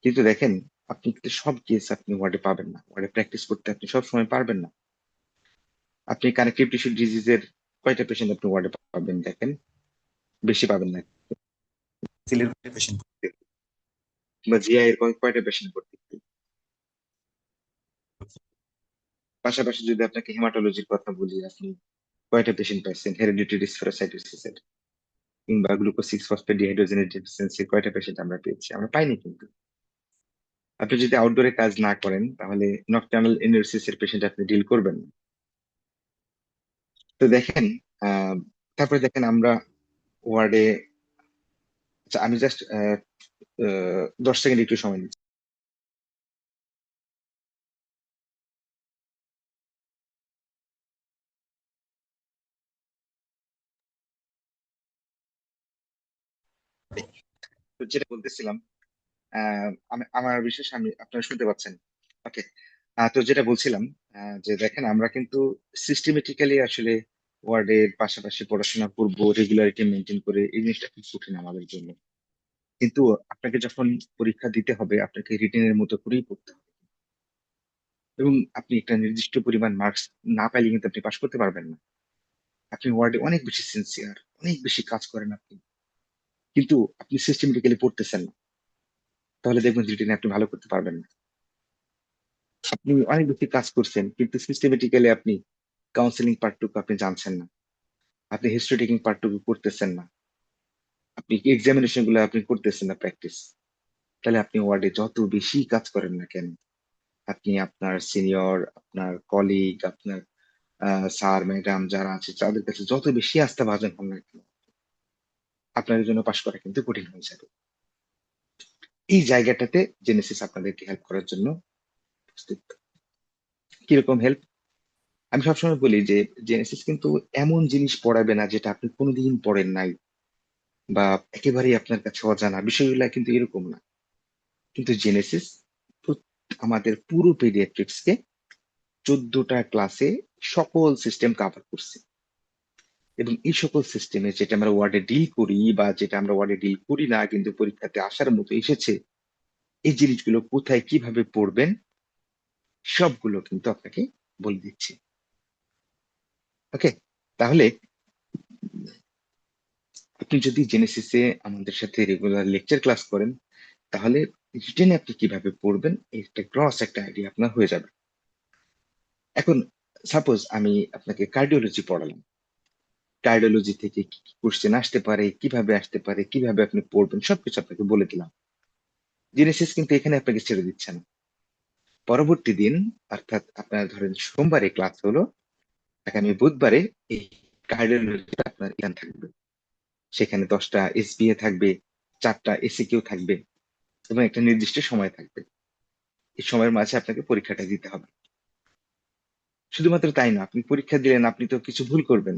D: কিন্তু দেখেন, আপনি কিন্তু সব কেস আপনি ওয়ার্ডে পাবেন না, ওয়ার্ডে প্র্যাকটিস করতে আপনি সব সময় পারবেন না। আপনি কানেকটিভ টিস্যু ডিজিজের কয়টা পেশেন্ট আপনি ওয়ার্ডে পাবেন? দেখেন, বেশি পাবেন না। সিলের কয়টা পেশেন্ট ভর্তি হবে? বা জিআই এর কয়টা পেশেন্ট ভর্তি হবে? পাশাপাশি যদি আপনাকে হেমাটোলজির কথা বলি, আপনি কয়টা পেশেন্ট পাইছেন হেরিডিটারি স্পেরোসাইটোসিসের? কিংবা গ্লুকোজ 6 ফসফেট ডিহাইড্রোজেনেজ ডেফিসিয়েন্সির কয়টা পেশেন্ট আমরা পেয়েছি? আমরা পাইনি কিন্তু। আপনি যদি আউটডোরে কাজ না করেন, তাহলে নকটার্নাল এনার্সিস এর পেশেন্ট আপনি ডিল করবেন না। তো দেখেন, আহ তারপরে দেখেন, আমরা ওয়ার্ডে, আচ্ছা আমি জাস্ট 10 সেকেন্ড একটু সময় নিচ্ছি। তো যেটা বলতেছিলাম, আমার বিশেষ আমি আপনারা শুনতে পাচ্ছেন? ওকে। তো যেটা বলছিলাম, যে দেখেন আমরা কিন্তু সিস্টেমেটিক্যালি আসলে ওয়ার্ডের পাশাপাশি পড়াশোনা করব, রেগুলারিটি মেনটেন করে, এই জিনিসটা খুব কঠিন আমাদের জন্য। কিন্তু আপনাকে যখন পরীক্ষা দিতে হবে, আপনাকে রিটেনের মতো করেই পড়তে হবে, এবং আপনি একটা নির্দিষ্ট পরিমাণ মার্কস না পাইলে কিন্তু আপনি পাশ করতে পারবেন না। আপনি ওয়ার্ডে অনেক বেশি সিনসিয়ার, অনেক বেশি কাজ করেন আপনি, কিন্তু আপনি সিস্টেমেটিক্যালি পড়তেছেন না, তাহলে দেখবেন রিটেনে আপনি ভালো করতে পারবেন না। আপনি অনেক বেশি কাজ করছেন কিন্তু সিস্টেমেটিক্যালি আপনি কাউন্সেলিং পার্টটুকু আপনি জানছেন না, আপনি হিস্ট্রি টেকিং পার্টটুকু করতেছেন না, আপনি এক্সামিনেশন গুলো আপনি করতেছেন না প্র্যাকটিস, তাহলে আপনি ওয়ার্ডে যত বেশি কাজ করেন না কেন, আপনি আপনার সিনিয়র, আপনার কলিগ, আপনার স্যার ম্যাডাম যারা আছে তাদের কাছে যত বেশি আস্থা ভাজন হন না কেন, আপনার জন্য পাশ করা কিন্তু কঠিন হয়ে যাবে। এই জায়গাটাতে জেনেসিস আপনাদেরকে হেল্প করার জন্য প্রস্তুত। কিরকম হেল্প? আমি সবসময় বলি যে জেনেসিস কিন্তু এমন জিনিস পড়াবে না যেটা আপনি কোনোদিন পড়েন নাই, বা একেবারেই আপনার কাছে অজানা বিষয়গুলো, কিন্তু এরকম না। কিন্তু জেনেসিস আমাদের পুরো পেডিয়াট্রিক্স কে 14টা ক্লাসে সকল সিস্টেম কভার করছে, এবং এই সকল সিস্টেমে যেটা আমরা ওয়ার্ডে ডিল করি বা যেটা আমরা ওয়ার্ডে ডিল করি না কিন্তু পরীক্ষাতে আসার মতো এসেছে, এই জিনিসগুলো কোথায় কিভাবে পড়বেন সবগুলো কিন্তু আপনাকে বলে দিচ্ছি। ওকে, তাহলে আপনি যদি জেনেসিসে আমাদের সাথে রেগুলার লেকচার ক্লাস করেন, তাহলে রিটেনে আপনি কিভাবে পড়বেন একটা গ্রস একটা আইডিয়া আপনার হয়ে যাবে। এখন সাপোজ আমি আপনাকে কার্ডিওলজি পড়ালাম, কার্ডিওলজি থেকে কি কি কোশ্চেন আসতে পারে, কিভাবে আসতে পারে, কিভাবে আপনি পড়বেন, সবকিছু আপনাকে বলে দিলাম। জেনেসিস কিন্তু এখানে আপনাকে ছেড়ে দিচ্ছে না। পরবর্তী দিন, অর্থাৎ আপনার ধরেন সোমবারে ক্লাস হলো, আগামী বুধবারে এই কার্ডিওলজিটা আপনার এখানে থাকবে। সেখানে 10টা এসবিএ থাকবে, 4টা এসিকিউ থাকবে, এবং একটা নির্দিষ্ট সময় থাকবে। এই সময়ের মাঝে আপনাকে পরীক্ষাটা দিতে হবে। শুধুমাত্র তাই না, আপনি পরীক্ষা দিলেন, আপনি তো কিছু ভুল করবেন,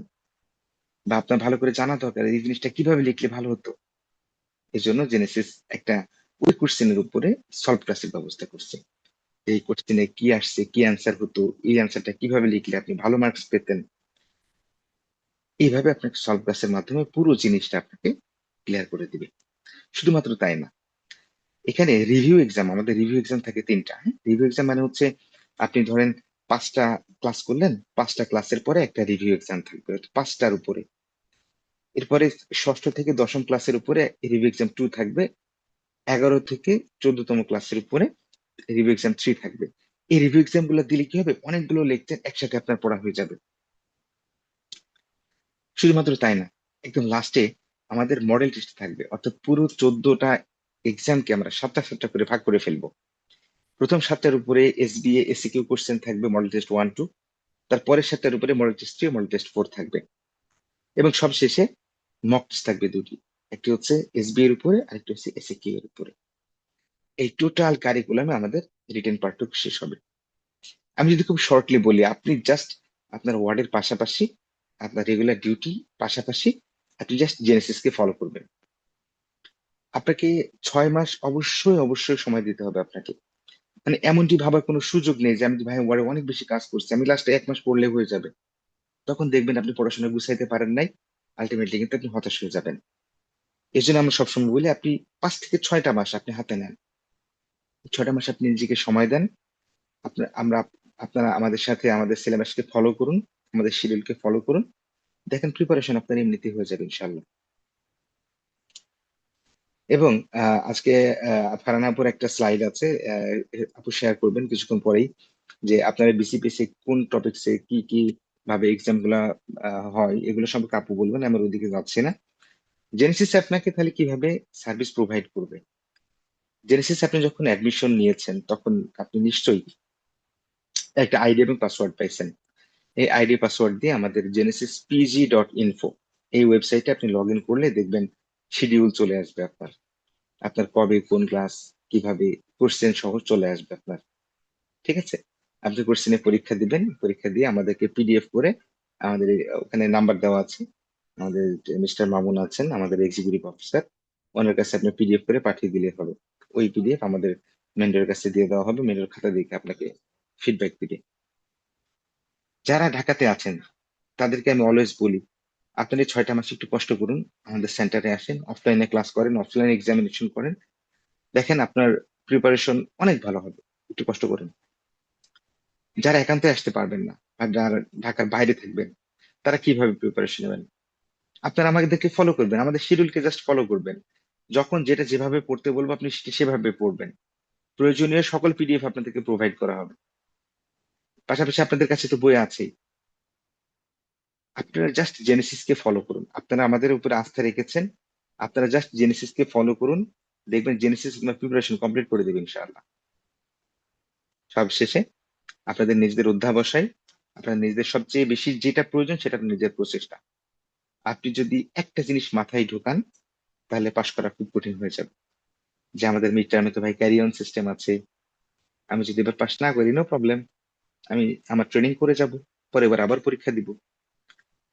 D: বা আপনার ভালো করে জানা দরকার এই জিনিসটা কিভাবে লিখলে ভালো হতো। এই জন্য জেনেসিস একটা ওই কোশ্চেনের উপরে সলভ ক্লাসের ব্যবস্থা করছে। এই কোশ্চেনে কি আসছে, কি অ্যান্সার হতো, এই অ্যান্সারটা কিভাবে লিখলে আপনি ভালো মার্কস পেতেন, এইভাবে আপনাকে সলভ ক্লাসের মাধ্যমে পুরো জিনিসটা আপনাকে ক্লিয়ার করে দিবে। শুধুমাত্র তাই না, এখানে রিভিউ এক্সাম, আমাদের রিভিউ এক্সাম থাকে 3টা। হ্যাঁ, রিভিউ এক্সাম মানে হচ্ছে আপনি ধরেন 5টা ক্লাস করলেন, 5টা ক্লাসের পরে একটা রিভিউ এক্সাম থাকবে 5টার উপরে। এরপরে ষষ্ঠ থেকে দশম ক্লাসের উপরে রিভিউ এক্সাম 2 থাকবে, 11 থেকে 14তম ক্লাসের উপরে রিভিউ এক্সাম 3 থাকবে। এই রিভিউ এক্সাম গুলো দিলে কি হবে, অনেকগুলো লেকচার একসাথে আপনার পড়া হয়ে যাবে। শুধুমাত্র তাই না, একদম লাস্টে আমাদের মডেল টেস্ট থাকবে, অর্থাৎ পুরো 14টা এক্সামকে আমরা 7টা করে ভাগ করে ফেলবো। প্রথম 7টার উপরে এসবিএ এসিকিউ কোশ্চেন থাকবে, মডেল টেস্ট 1 2। তারপরের 7টার উপরে মডেল টেস্ট 3 মডেল টেস্ট 4 থাকবে, এবং সব শেষে মক টেস্ট থাকবে 2টি, একটি হচ্ছে এসবিএ এর উপরে, আরেকটি হচ্ছে এসিকিউ এর উপরে। এই টোটাল কারিকুলামে আমাদের রিটেন পার্টটুকু শেষ হবে। আমি যদি খুব শর্টলি বলি, আপনি জাস্ট আপনার ওয়ার্ডের পাশাপাশি, আপনার রেগুলার ডিউটি পাশাপাশি, আপনি জাস্ট জেনেসিস কে ফলো করবেন। আপনাকে 6 মাস অবশ্যই অবশ্যই সময় দিতে হবে আপনাকে। মানে এমনটি ভাবার কোনো সুযোগ নেই যে আমি ভাই ওয়ার্ডে অনেক বেশি কাজ করছি, আমি লাস্টে 1 মাস পড়লে হয়ে যাবে। তখন দেখবেন আপনি পড়াশোনা গুছাইতে পারেন নাই, আলটিমেটলি কিন্তু আপনি হতাশ হয়ে যাবেন। এই জন্য আমরা সবসময় বলি আপনি 5 থেকে 6টা মাস আপনি হাতে নেন, 6টা মাস আপনি নিজেকে সময় দেন। আমরা আপনারা আমাদের সাথে আমাদের সিলেবাসকে ফলো করুন, আমাদের শিডিউলকে ফলো করুন, দেখেন প্রিপারেশন আপনার এমনিতেই হয়ে যাবে ইনশাল্লাহ। এবং আজকে ফারহান আপুর একটা স্লাইড আছে, আপু শেয়ার করবেন কিছুক্ষণ পরেই, যে আপনারা বিসিপিএসসি কোন টপিকসে কি কি ভাবে এক্সাম গুলা হয় এগুলো সম্পর্কে আপু বলবেন, আমার ওদিকে যাচ্ছে না। জেনেসিস আপনাকে তাহলে কিভাবে সার্ভিস প্রোভাইড করবে? জেনেসিস আপনি যখন অ্যাডমিশন নিয়েছেন তখন আপনি নিশ্চয়ই একটা আইডি এবং পাসওয়ার্ড পাইছেন। এই আইডি পাসওয়ার্ড দিয়ে আমাদের জেনেসিস পিজি.ইনফো এই ওয়েবসাইটে আপনি লগ ইন করলে দেখবেন শিডিউল চলে আসবে আপনার, আপনার কবে কোন ক্লাস, কিভাবে, কোশ্চেন সহ চলে আসবে আপনার। ঠিক আছে, আপনি কোশ্চেনে পরীক্ষা দিবেন, পরীক্ষা দিয়ে আমাদেরকে পিডিএফ করে আমাদের ওখানে নাম্বার দেওয়া আছে, আমাদের মিস্টার মামুন আছেন আমাদের এক্সিকিউটিভ অফিসার, ওনার কাছে আপনি পিডিএফ করে পাঠিয়ে দিলে হবে। ওই পিডিএফ আমাদের মেন্টরের কাছে দিয়ে দেওয়া হবে, মেন্টর খাতা দেখে আপনাকে ফিডব্যাক দিবে। যারা ঢাকাতে আছেন তাদেরকে আমি অলওয়েজ বলি, আপনার এই 6টা মাস একটু কষ্ট করুন, আমাদের সেন্টারে আসেন, অফলাইনে ক্লাস করেন, অফলাইনে এক্সামিনেশন করেন, দেখেন আপনার প্রিপারেশন অনেক ভালো হবে। একটু কষ্ট করেন। যারা একান্তে আসতে পারবেন না আর যারা ঢাকার বাইরে থাকবেন, তারা কিভাবে প্রিপারেশন নেবেন? আপনারা আমাদেরকে ফলো করবেন, আমাদের শিডিউলকে জাস্ট ফলো করবেন। যখন যেটা যেভাবে পড়তে বলবো আপনি সেভাবে পড়বেন। প্রয়োজনীয় সকল পিডিএফ আপনাদেরকে প্রোভাইড করা হবে। পাশাপাশি আপনাদের কাছে তো বই আছেই, আপনারা জাস্ট জেনেসিসকে ফলো করুন। আপনারা আমাদের উপরে আস্থা রেখেছেন, আপনারা জাস্ট জেনেসিসকে ফলো করুন, দেখবেন জেনেসিস আপনার প্রিপারেশন কমপ্লিট করে দেবে ইনশাআল্লাহ। সব শেষে আপনাদের নিজেদের অধ্যাবসায়, আপনার নিজেদের সবচেয়ে বেশি যেটা প্রয়োজন সেটা আপনার নিজের প্রচেষ্টা। আপনি যদি একটা জিনিস মাথায় ঢোকান তাহলে পাশ করা খুব কঠিন হয়ে যাবে, যে আমাদের মিড টার্মে তো ভাই ক্যারি অন সিস্টেম আছে, আমি যদি এবার পাশ না করি নো প্রবলেম, আমি আমার ট্রেনিং করে যাব, পরে এবার আবার পরীক্ষা দিব।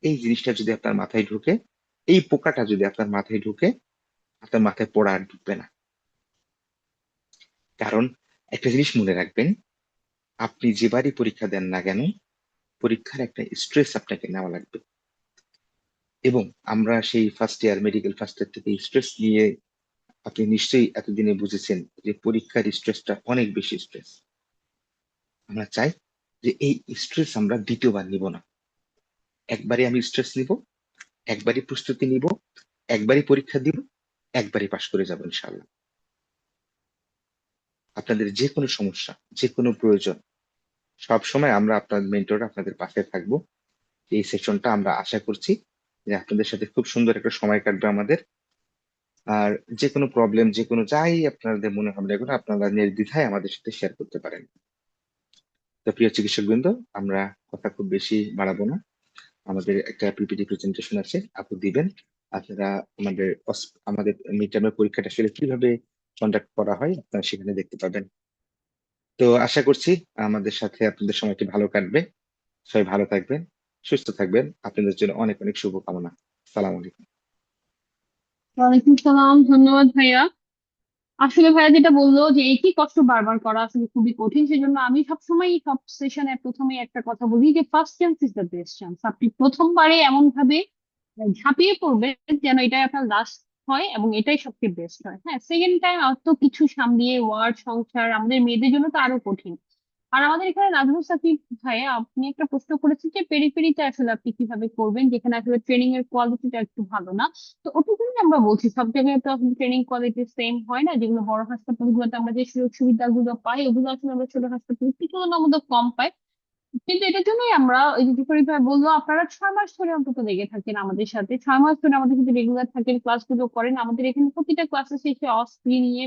D: এই জিনিসটা যদি আপনার মাথায় ঢুকে, এই পোকাটা যদি আপনার মাথায় ঢুকে, আপনার মাথায় পড়া আর ঢুকবে না। কারণ একটা জিনিস মনে রাখবেন, আপনি যেবারই পরীক্ষা দেন না কেন, পরীক্ষার একটা স্ট্রেস আপনাকে নেওয়া লাগবে। এবং আমরা সেই first year, medical first year থেকে স্ট্রেস নিয়ে, আপনি নিশ্চয়ই এতদিনে বুঝেছেন যে পরীক্ষার স্ট্রেসটা অনেক বেশি স্ট্রেস। আমরা চাই যে এই স্ট্রেস আমরা দ্বিতীয়বার নিব না। একবারই আমি স্ট্রেস নিব, একবারই প্রস্তুতি নিব, একবারই পরীক্ষা দিব, একবারই পাশ করে যাবো ইনশাল্লাহ। আপনাদের যে কোনো সমস্যা, যে কোনো প্রয়োজন, সব সময় আমরা আপনার মেন্টর আপনাদের পাশে থাকবো। এই সেশনটা আমরা আশা করছি যে আপনাদের সাথে খুব সুন্দর একটা সময় কাটবে আমাদের। আর যে কোনো প্রবলেম, যে কোনো যাই আপনাদের মনে হবে না কেন, আপনারা নির্দ্বিধায় আমাদের সাথে শেয়ার করতে পারেন। তো প্রিয় চিকিৎসক বৃন্দ, আমরা কথা খুব বেশি বাড়াবো না, আমাদের একটা পিপিটি প্রেজেন্টেশন আছে, আপু দিবেন। আপনারা আমাদের মিড টার্মের পরীক্ষাটা আসলে কিভাবে কন্ডাক্ট করা হয় আপনারা সেখানে দেখতে পাবেন। তো আশা করছি আমাদের সাথে আপনাদের সময়টি ভালো কাটবে। সবাই ভালো থাকবেন, সুস্থ থাকবেন, আপনাদের জন্য অনেক অনেক শুভকামনা। সালাম আলাইকুম।
B: ওয়ালাইকুম সালাম, ধন্যবাদ ভাইয়া। আসলে ভাইয়া যেটা বললো যে একই কষ্ট বারবার করা আসলে খুবই কঠিন, সেজন্য আমি সবসময় সব সেশনের প্রথমে একটা কথা বলি যে first chance is the best chance. আপনি প্রথমবারে এমন ভাবে ঝাঁপিয়ে পড়বেন যেন এটাই আপনার লাস্ট হয় এবং এটাই সবচেয়ে বেস্ট হয়। হ্যাঁ, সেকেন্ড টাইম অত কিছু সামলিয়ে ওয়ার্ড সংসার আমাদের মেয়েদের জন্য তো আরো কঠিন। আর আমাদের এখানে নাজমুল সাকিব ভাইয়া, আপনি একটা প্রশ্ন করেছেন যে পেরিফেরিতে আসলে আপনি কিভাবে করবেন যেখানে আসলে ট্রেনিং এর কোয়ালিটিটা একটু ভালো না। তো ওটার জন্য আমরা বলছি সব জায়গায় তো আসলে ট্রেনিং কোয়ালিটি সেম হয় না। যেগুলো বড় হাসপাতালগুলোতে আমরা যে সুযোগ সুবিধাগুলো পাই ওগুলো আসলে আমরা ছোট হাসপাতালে তুলনামূলক কম পাই। কিন্তু এটার জন্যই আমরা ওই যে বিপরীত ভাবে বললো, আপনারা 6 মাস ধরে অন্তত লেগে থাকেন আমাদের সাথে, 6 মাস ধরে আমাদের সাথে রেগুলার থাকেন, ক্লাসগুলো করেন। আমাদের এখানে প্রতিটা ক্লাসে শেষে অস্ত্রি নিয়ে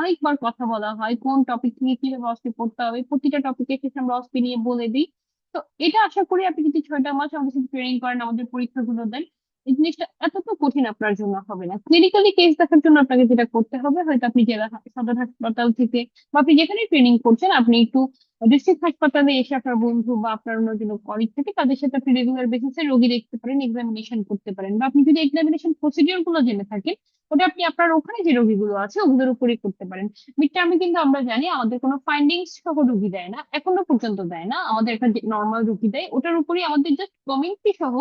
B: অনেকবার কথা বলা হয়, কোন টপিক নিয়ে কিভাবে অস্ত্রি পড়তে হবে, প্রতিটা টপিকের শেষে আমরা অস্ত্রি নিয়ে বলে দিই। তো এটা আশা করি আপনি যদি 6টা মাস আমাদের সাথে ট্রেনিং করেন, আমাদের পরীক্ষাগুলো দেন, এই জিনিসটা এতটা কঠিন আপনার জন্য হবে না। ক্লিনিক্যালি কেস দেখার জন্য আপনাকে যেটা করতে হবে, হয়তো আপনি জেলা সদর হাসপাতাল থেকে বা আপনি যেখানে ট্রেনিং করছেন আপনি একটু ডিস্ট্রিক্ট হাসপাতালে এসে আপনার বন্ধু বা আপনার অন্য কোনো কলিগ থেকে তাদের সাথে আপনি রেগুলার বেসিসে রোগী দেখতে পারেন, এক্সামিনেশন করতে পারেন। বা আপনি যদি এক্সামিনেশন প্রসিডিওর গুলো জেনে থাকেন, ওটা আপনি আপনার ওখানে যে রোগীগুলো আছে ওগুলোর উপরই করতে পারেন। মিড টার্মে কিন্তু আমরা জানি আমাদের কোনো ফাইন্ডিংস সহ রোগী দেয় না, এখনো পর্যন্ত দেয় না। আমাদের একটা নর্মাল রোগী দেয়, ওটার উপরই আমাদের জাস্ট কমিউনিটি সহ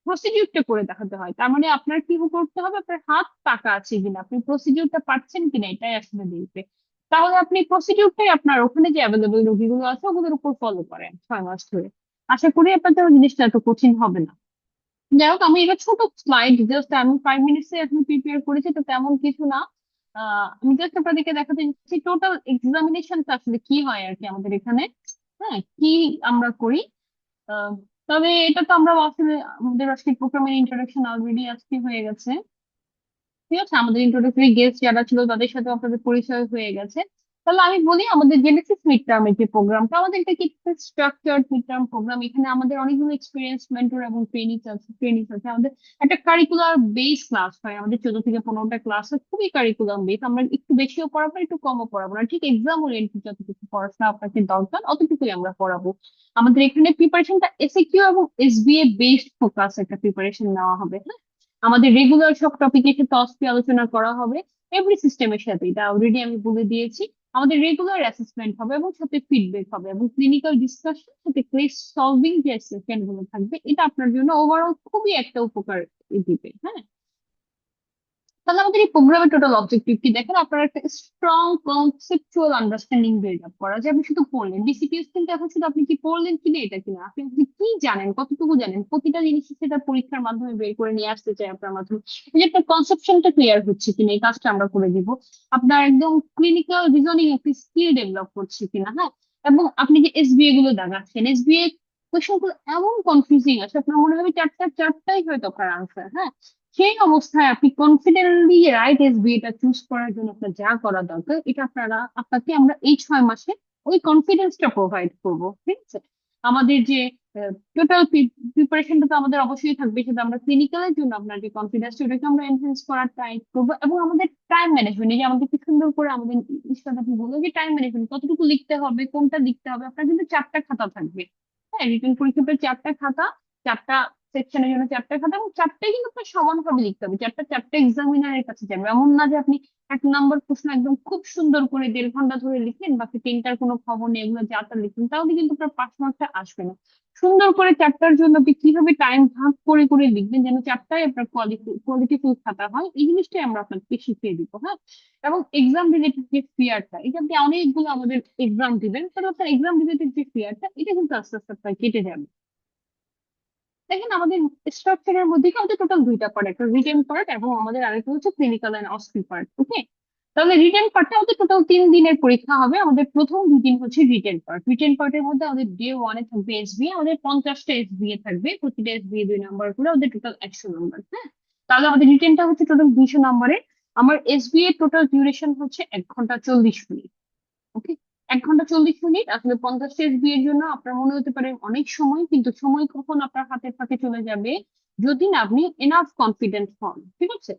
B: প্রসিডিউরটা করে দেখাতে হয়। তার মানে আপনার কি করতে হবে, আপনার হাত পাকা আছে কিনা, আপনি প্রসিডিউরটা পারছেন কিনা, এটাই আসলে দেখবে। তাহলে আপনি প্রসিডিউরটাই আপনার ওখানে যে অ্যাভেলেবল রোগীগুলো আছে ওগুলোর উপর ফলো করেন 6 মাস ধরে। আশা করি আপনার জন্য জিনিসটা এত কঠিন হবে না। যাই হোক, আমি এটা ছোট স্লাইড জাস্ট আমি 5 মিনিটসে এখন প্রিপেয়ার করেছি, তো তেমন কিছু না। আমি জাস্ট আপনাদেরকে দেখাতে চাচ্ছি টোটাল এক্সামিনেশনটা আসলে কি হয় আর কি আমাদের এখানে। হ্যাঁ, কি আমরা করি। আহ, তবে এটা তো আমরা আসলে আমাদের আজকে প্রোগ্রামের ইন্ট্রোডাকশন অলরেডি আজকে হয়ে গেছে। ঠিক আছে, আমাদের ইন্ট্রোডাক্টরি গেস্ট যারা ছিল তাদের সাথে আপনাদের পরিচয় হয়ে গেছে। তো তাহলে আমি বলি আমাদের জেনেসিস মিড টার্মের যে প্রোগ্রামটা, আমাদের এটা কি স্ট্রাকচার্ড মিড টার্ম প্রোগ্রাম। এখানে আমাদের অনেকগুলো এক্সপিরিয়েন্স মেন্টর এবং ট্রেনিংস আছে। আমাদের একটা কারিকুলার বেস ক্লাস হয়, আমাদের 14 থেকে 15টা ক্লাস হয়, খুবই কারিকুলাম বেস। আমরা একটু বেশিও পড়াবো, একটু কমও পড়াবো না, ঠিক এক্সাম ওরিয়েন্টেড যতটুকু পড়াশোনা আপনাকে দরকার অতটুকুই আমরা পড়াবো। আমাদের এখানে প্রিপারেশনটা এসএকিউ এবং এসবিএ বেসড ফোকাস একটা প্রিপারেশন নেওয়া হবে, হ্যাঁ। আমাদের রেগুলার সব টপিকের সাথে অস্পি আলোচনা করা হবে, এভরি সিস্টেমের সাথে, এটা অলরেডি আমি বলে দিয়েছি। আমাদের রেগুলার অ্যাসেসমেন্ট হবে এবং সাথে ফিডব্যাক হবে, এবং ক্লিনিক্যাল ডিসকাশন সাথে কেস সলভিং যে সেশন গুলো থাকবে, এটা আপনার জন্য ওভারঅল খুবই একটা উপকার দিবে, হ্যাঁ। তাহলে আমাদের এই প্রোগ্রামের টোটাল অবজেক্টিভ কি দেখেন, আপনার একটা strong conceptual understanding build up করা, যে আপনি শুধু পড়লেন ডিসিপিএস কিন্তু এখন শুধু আপনি কি পড়লেন কিনা এটা কিনা, আপনি আপনি কি জানেন, কতটুকু জানেন, প্রতিটা জিনিস সেটা পরীক্ষার মাধ্যমে বের করে নিয়ে আসতে চাই আপনার মাধ্যমে। এই যে আপনার কনসেপশনটা ক্লিয়ার হচ্ছে কিনা, এই কাজটা আমরা করে দিব। আপনার একদম ক্লিনিক্যাল রিজনিং একটি স্কিল ডেভেলপ করছে কিনা, হ্যাঁ। এবং আপনি যে এসবিএ গুলো দাগাচ্ছেন, এসবিএ কোয়েশ্চন গুলো এমন কনফিউজিং আছে, আপনার মনে হবে চারটাই হয়তো আপনার আনসার, হ্যাঁ। সেই অবস্থায় আপনি কনফিডেন্টলি রাইট এসবিএটা চুজ করার জন্য আপনার যা করা দরকার, এটা আপনাকে আমরা এই 6 মাসে ওই কনফিডেন্সটা প্রোভাইড করব, ঠিক আছে। আমাদের যে টোটাল প্রিপারেশনটা তো আমাদের অবশ্যই থাকবে, সেটা আমরা ক্লিনিক্যালের জন্য আপনার যে কনফিডেন্সটা ওটাকে আমরা এনহ্যান্স করার ট্রাই করবো। এবং আমাদের টাইম ম্যানেজমেন্ট, এই যে আমাদের কি সুন্দর করে আমাদের ইস্টাটা বললো যে টাইম ম্যানেজমেন্ট কতটুকু লিখতে হবে, কোনটা লিখতে হবে। আপনার কিন্তু 4টা খাতা থাকবে, হ্যাঁ। রিটেন পরীক্ষাতে 4টা খাতা, 4টা সেকশনের জন্য 4টা খাতা, এবং 4টাই কিন্তু আপনার সমানভাবে লিখতে হবে। 4টা এক্সামিনারের কাছে যাবে, এমন না যে আপনি 1 নম্বর প্রশ্ন একদম খুব সুন্দর করে 1.5 ঘন্টা ধরে লিখলেন, বাকি 3টার কোনো খবর নেই, এগুলো যা তা লিখলেন, তাহলে কিন্তু আপনার 5 মার্কটা আসবে না। সুন্দর করে 4টার জন্য আপনি কিভাবে টাইম ভাগ করে করে লিখবেন যেন 4টাই আপনার কোয়ালিটিফুল খাতা হয়, এই জিনিসটাই আমরা আপনাকে শিখিয়ে দিব, হ্যাঁ। এবং এক্সাম রিলেটেড যে ফিয়ারটা, এই যে আপনি অনেকগুলো আমাদের এক্সাম দিবেন, তাহলে আপনার এক্সাম রিলেটেড যে ফিয়ারটা, এটা কিন্তু আস্তে আস্তে আপনার কেটে যাবে। দেখেন আমাদের স্ট্রাকচারের মধ্যে কি আমাদের টোটাল 2টা পার্ট, একটা রিটেন পার্ট এবং আমাদের আরেকটা হচ্ছে ক্লিনিক্যাল এন্ড অস্পি পার্ট, ওকে। তাহলে রিটেন পার্টটা আমাদের টোটাল 3 দিনের পরীক্ষা হবে। আমাদের প্রথম 2 দিন হচ্ছে রিটেন পার্ট। রিটেন পার্টের মধ্যে আমাদের ডে 1-এ থাকবে এসবিএ, আমাদের 50টা এসবিএ থাকবে, প্রতিটা এসবিএ 2 নাম্বার করে, আমাদের টোটাল 100 নাম্বার, হ্যাঁ। তাহলে আমাদের রিটেনটা হচ্ছে টোটাল 200 নাম্বারের। আমার এসবিএ টোটাল ডিউরেশন হচ্ছে 1 ঘন্টা 40 মিনিট, ওকে। 1 ঘন্টা 40 মিনিট আসলে 50 এর জন্য আপনার মনে হতে পারে অনেক সময়, কিন্তু সময় কখন আপনার হাতের ফাঁকে চলে যাবে যদি না আপনি এনাফ কনফিডেন্ট হন, ঠিক আছে।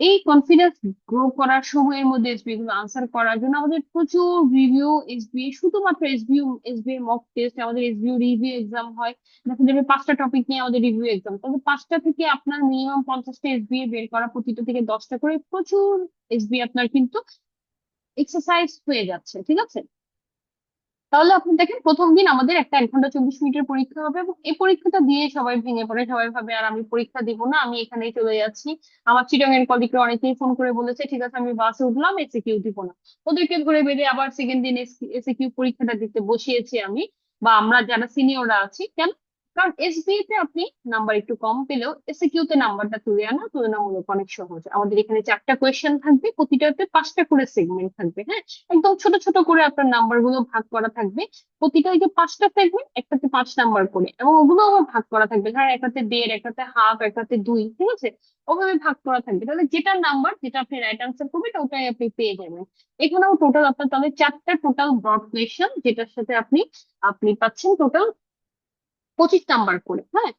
B: এই কনফিডেন্স গ্রো করার সময়ের মধ্যে এসবি গুলো আনসার করার জন্য আমাদের প্রচুর রিভিউ এসবি, শুধুমাত্র এসবি মক টেস্ট, আমাদের এসবিউ রিভিউ এক্সাম হয়। দেখা যাবে 5টা টপিক নিয়ে আমাদের রিভিউ এক্সাম, তবে 5টা থেকে আপনার মিনিমাম 50টা এসবি বের করা, প্রতিটা থেকে 10টা করে, প্রচুর এসবি আপনার কিন্তু এক্সারসাইজ হয়ে যাচ্ছে, ঠিক আছে। তাহলে আপনি দেখেন প্রথম দিন আমাদের একটা 1 ঘন্টা 40 মিনিটের পরীক্ষা হবে, এবং এই পরীক্ষাটা দিয়ে সবাই ভেঙে পড়ে, সবাই ভাবে আর আমি পরীক্ষা দিব না, আমি এখানেই চলে যাচ্ছি। আমার চিটাং এর কলিগরা অনেকেই ফোন করে বলেছে ঠিক আছে আমি বাসে উঠলাম, এসিকিউ দিব না। ওদেরকে ধরে বেঁধে আবার সেকেন্ড দিন এসিকিউ পরীক্ষাটা দিতে বসিয়েছি আমি, বা আমরা যারা সিনিয়ররা আছি। কেন? কারণ এসবিএ তে আপনি নাম্বার একটু কম পেলেও এসিকিউ তে নাম্বারটা তুলে আনা তুলনামূলক অনেক সহজ। আমাদের এখানে 4টা কোয়েশ্চেন থাকবে, প্রতিটাতে 5টা করে সেগমেন্ট থাকবে, হ্যাঁ। একদম ছোট ছোট করে আপনার নাম্বার গুলো ভাগ করা থাকবে, প্রতিটা ওই যে 5টা সেগমেন্ট, একটাতে 5 নাম্বার করে, এবং ওগুলো আবার ভাগ করা থাকবে, ধর একটাতে 1.5, একটাতে হাফ, একটাতে 2, ঠিক আছে। ওভাবে ভাগ করা থাকবে, তাহলে যেটা নাম্বার যেটা আপনি রাইট আনসার করবেন ওটাই আপনি পেয়ে যাবেন। এখানেও টোটাল আপনার তাহলে 4টা টোটাল ব্রড কোয়েশ্চেন, যেটার সাথে আপনি আপনি পাচ্ছেন টোটাল 25 নাম্বার করে, হ্যাঁ।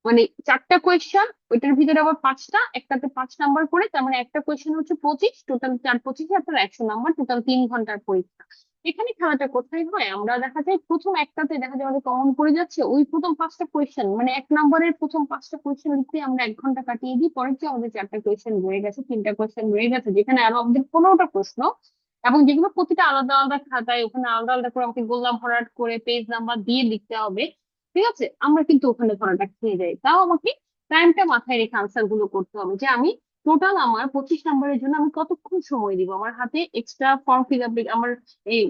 B: মানে 4টা কোয়েশ্চেন, ওইটার ভিতরে আবার 5টা, একটাতে 5 নাম্বার করে, তার মানে একটা কোয়েশ্চেন হচ্ছে 25, টোটাল 4 25 আপনার 100 নাম্বার, টোটাল 3 ঘন্টার পরীক্ষা। এখানে খেলাটা কোথায় হয়, আমরা দেখা যায় প্রথম একটাতে দেখা যায় আমাদের কমন পড়ে যাচ্ছে, ওই প্রথম 5টা কোয়েশ্চেন, মানে 1 নম্বরের প্রথম 5টা কোয়েশ্চেন লিখতে আমরা 1 ঘন্টা কাটিয়ে দিই, পরের যে আমাদের 4টা কোয়েশ্চেন রয়ে গেছে, 3টা কোয়েশ্চেন রয়ে গেছে, যেখানে আরো আমাদের 15টা প্রশ্ন, এবং যেগুলো প্রতিটা আলাদা আলাদা খাতায়, ওখানে আলাদা আলাদা করে আমাকে গোল্লা ভরাট করে পেজ নাম্বার দিয়ে লিখতে হবে, ঠিক আছে। আমরা কিন্তু ওখানে ধরাটা খেয়ে যাই, তাও আমাকে টাইমটা মাথায় রেখে আনসার গুলো করতে হবে, যে আমি টোটাল আমার 25 নাম্বারের জন্য আমি কতক্ষণ সময় দিব, আমার হাতে এক্সট্রা ফর্ম ফিল আপ, আমার এই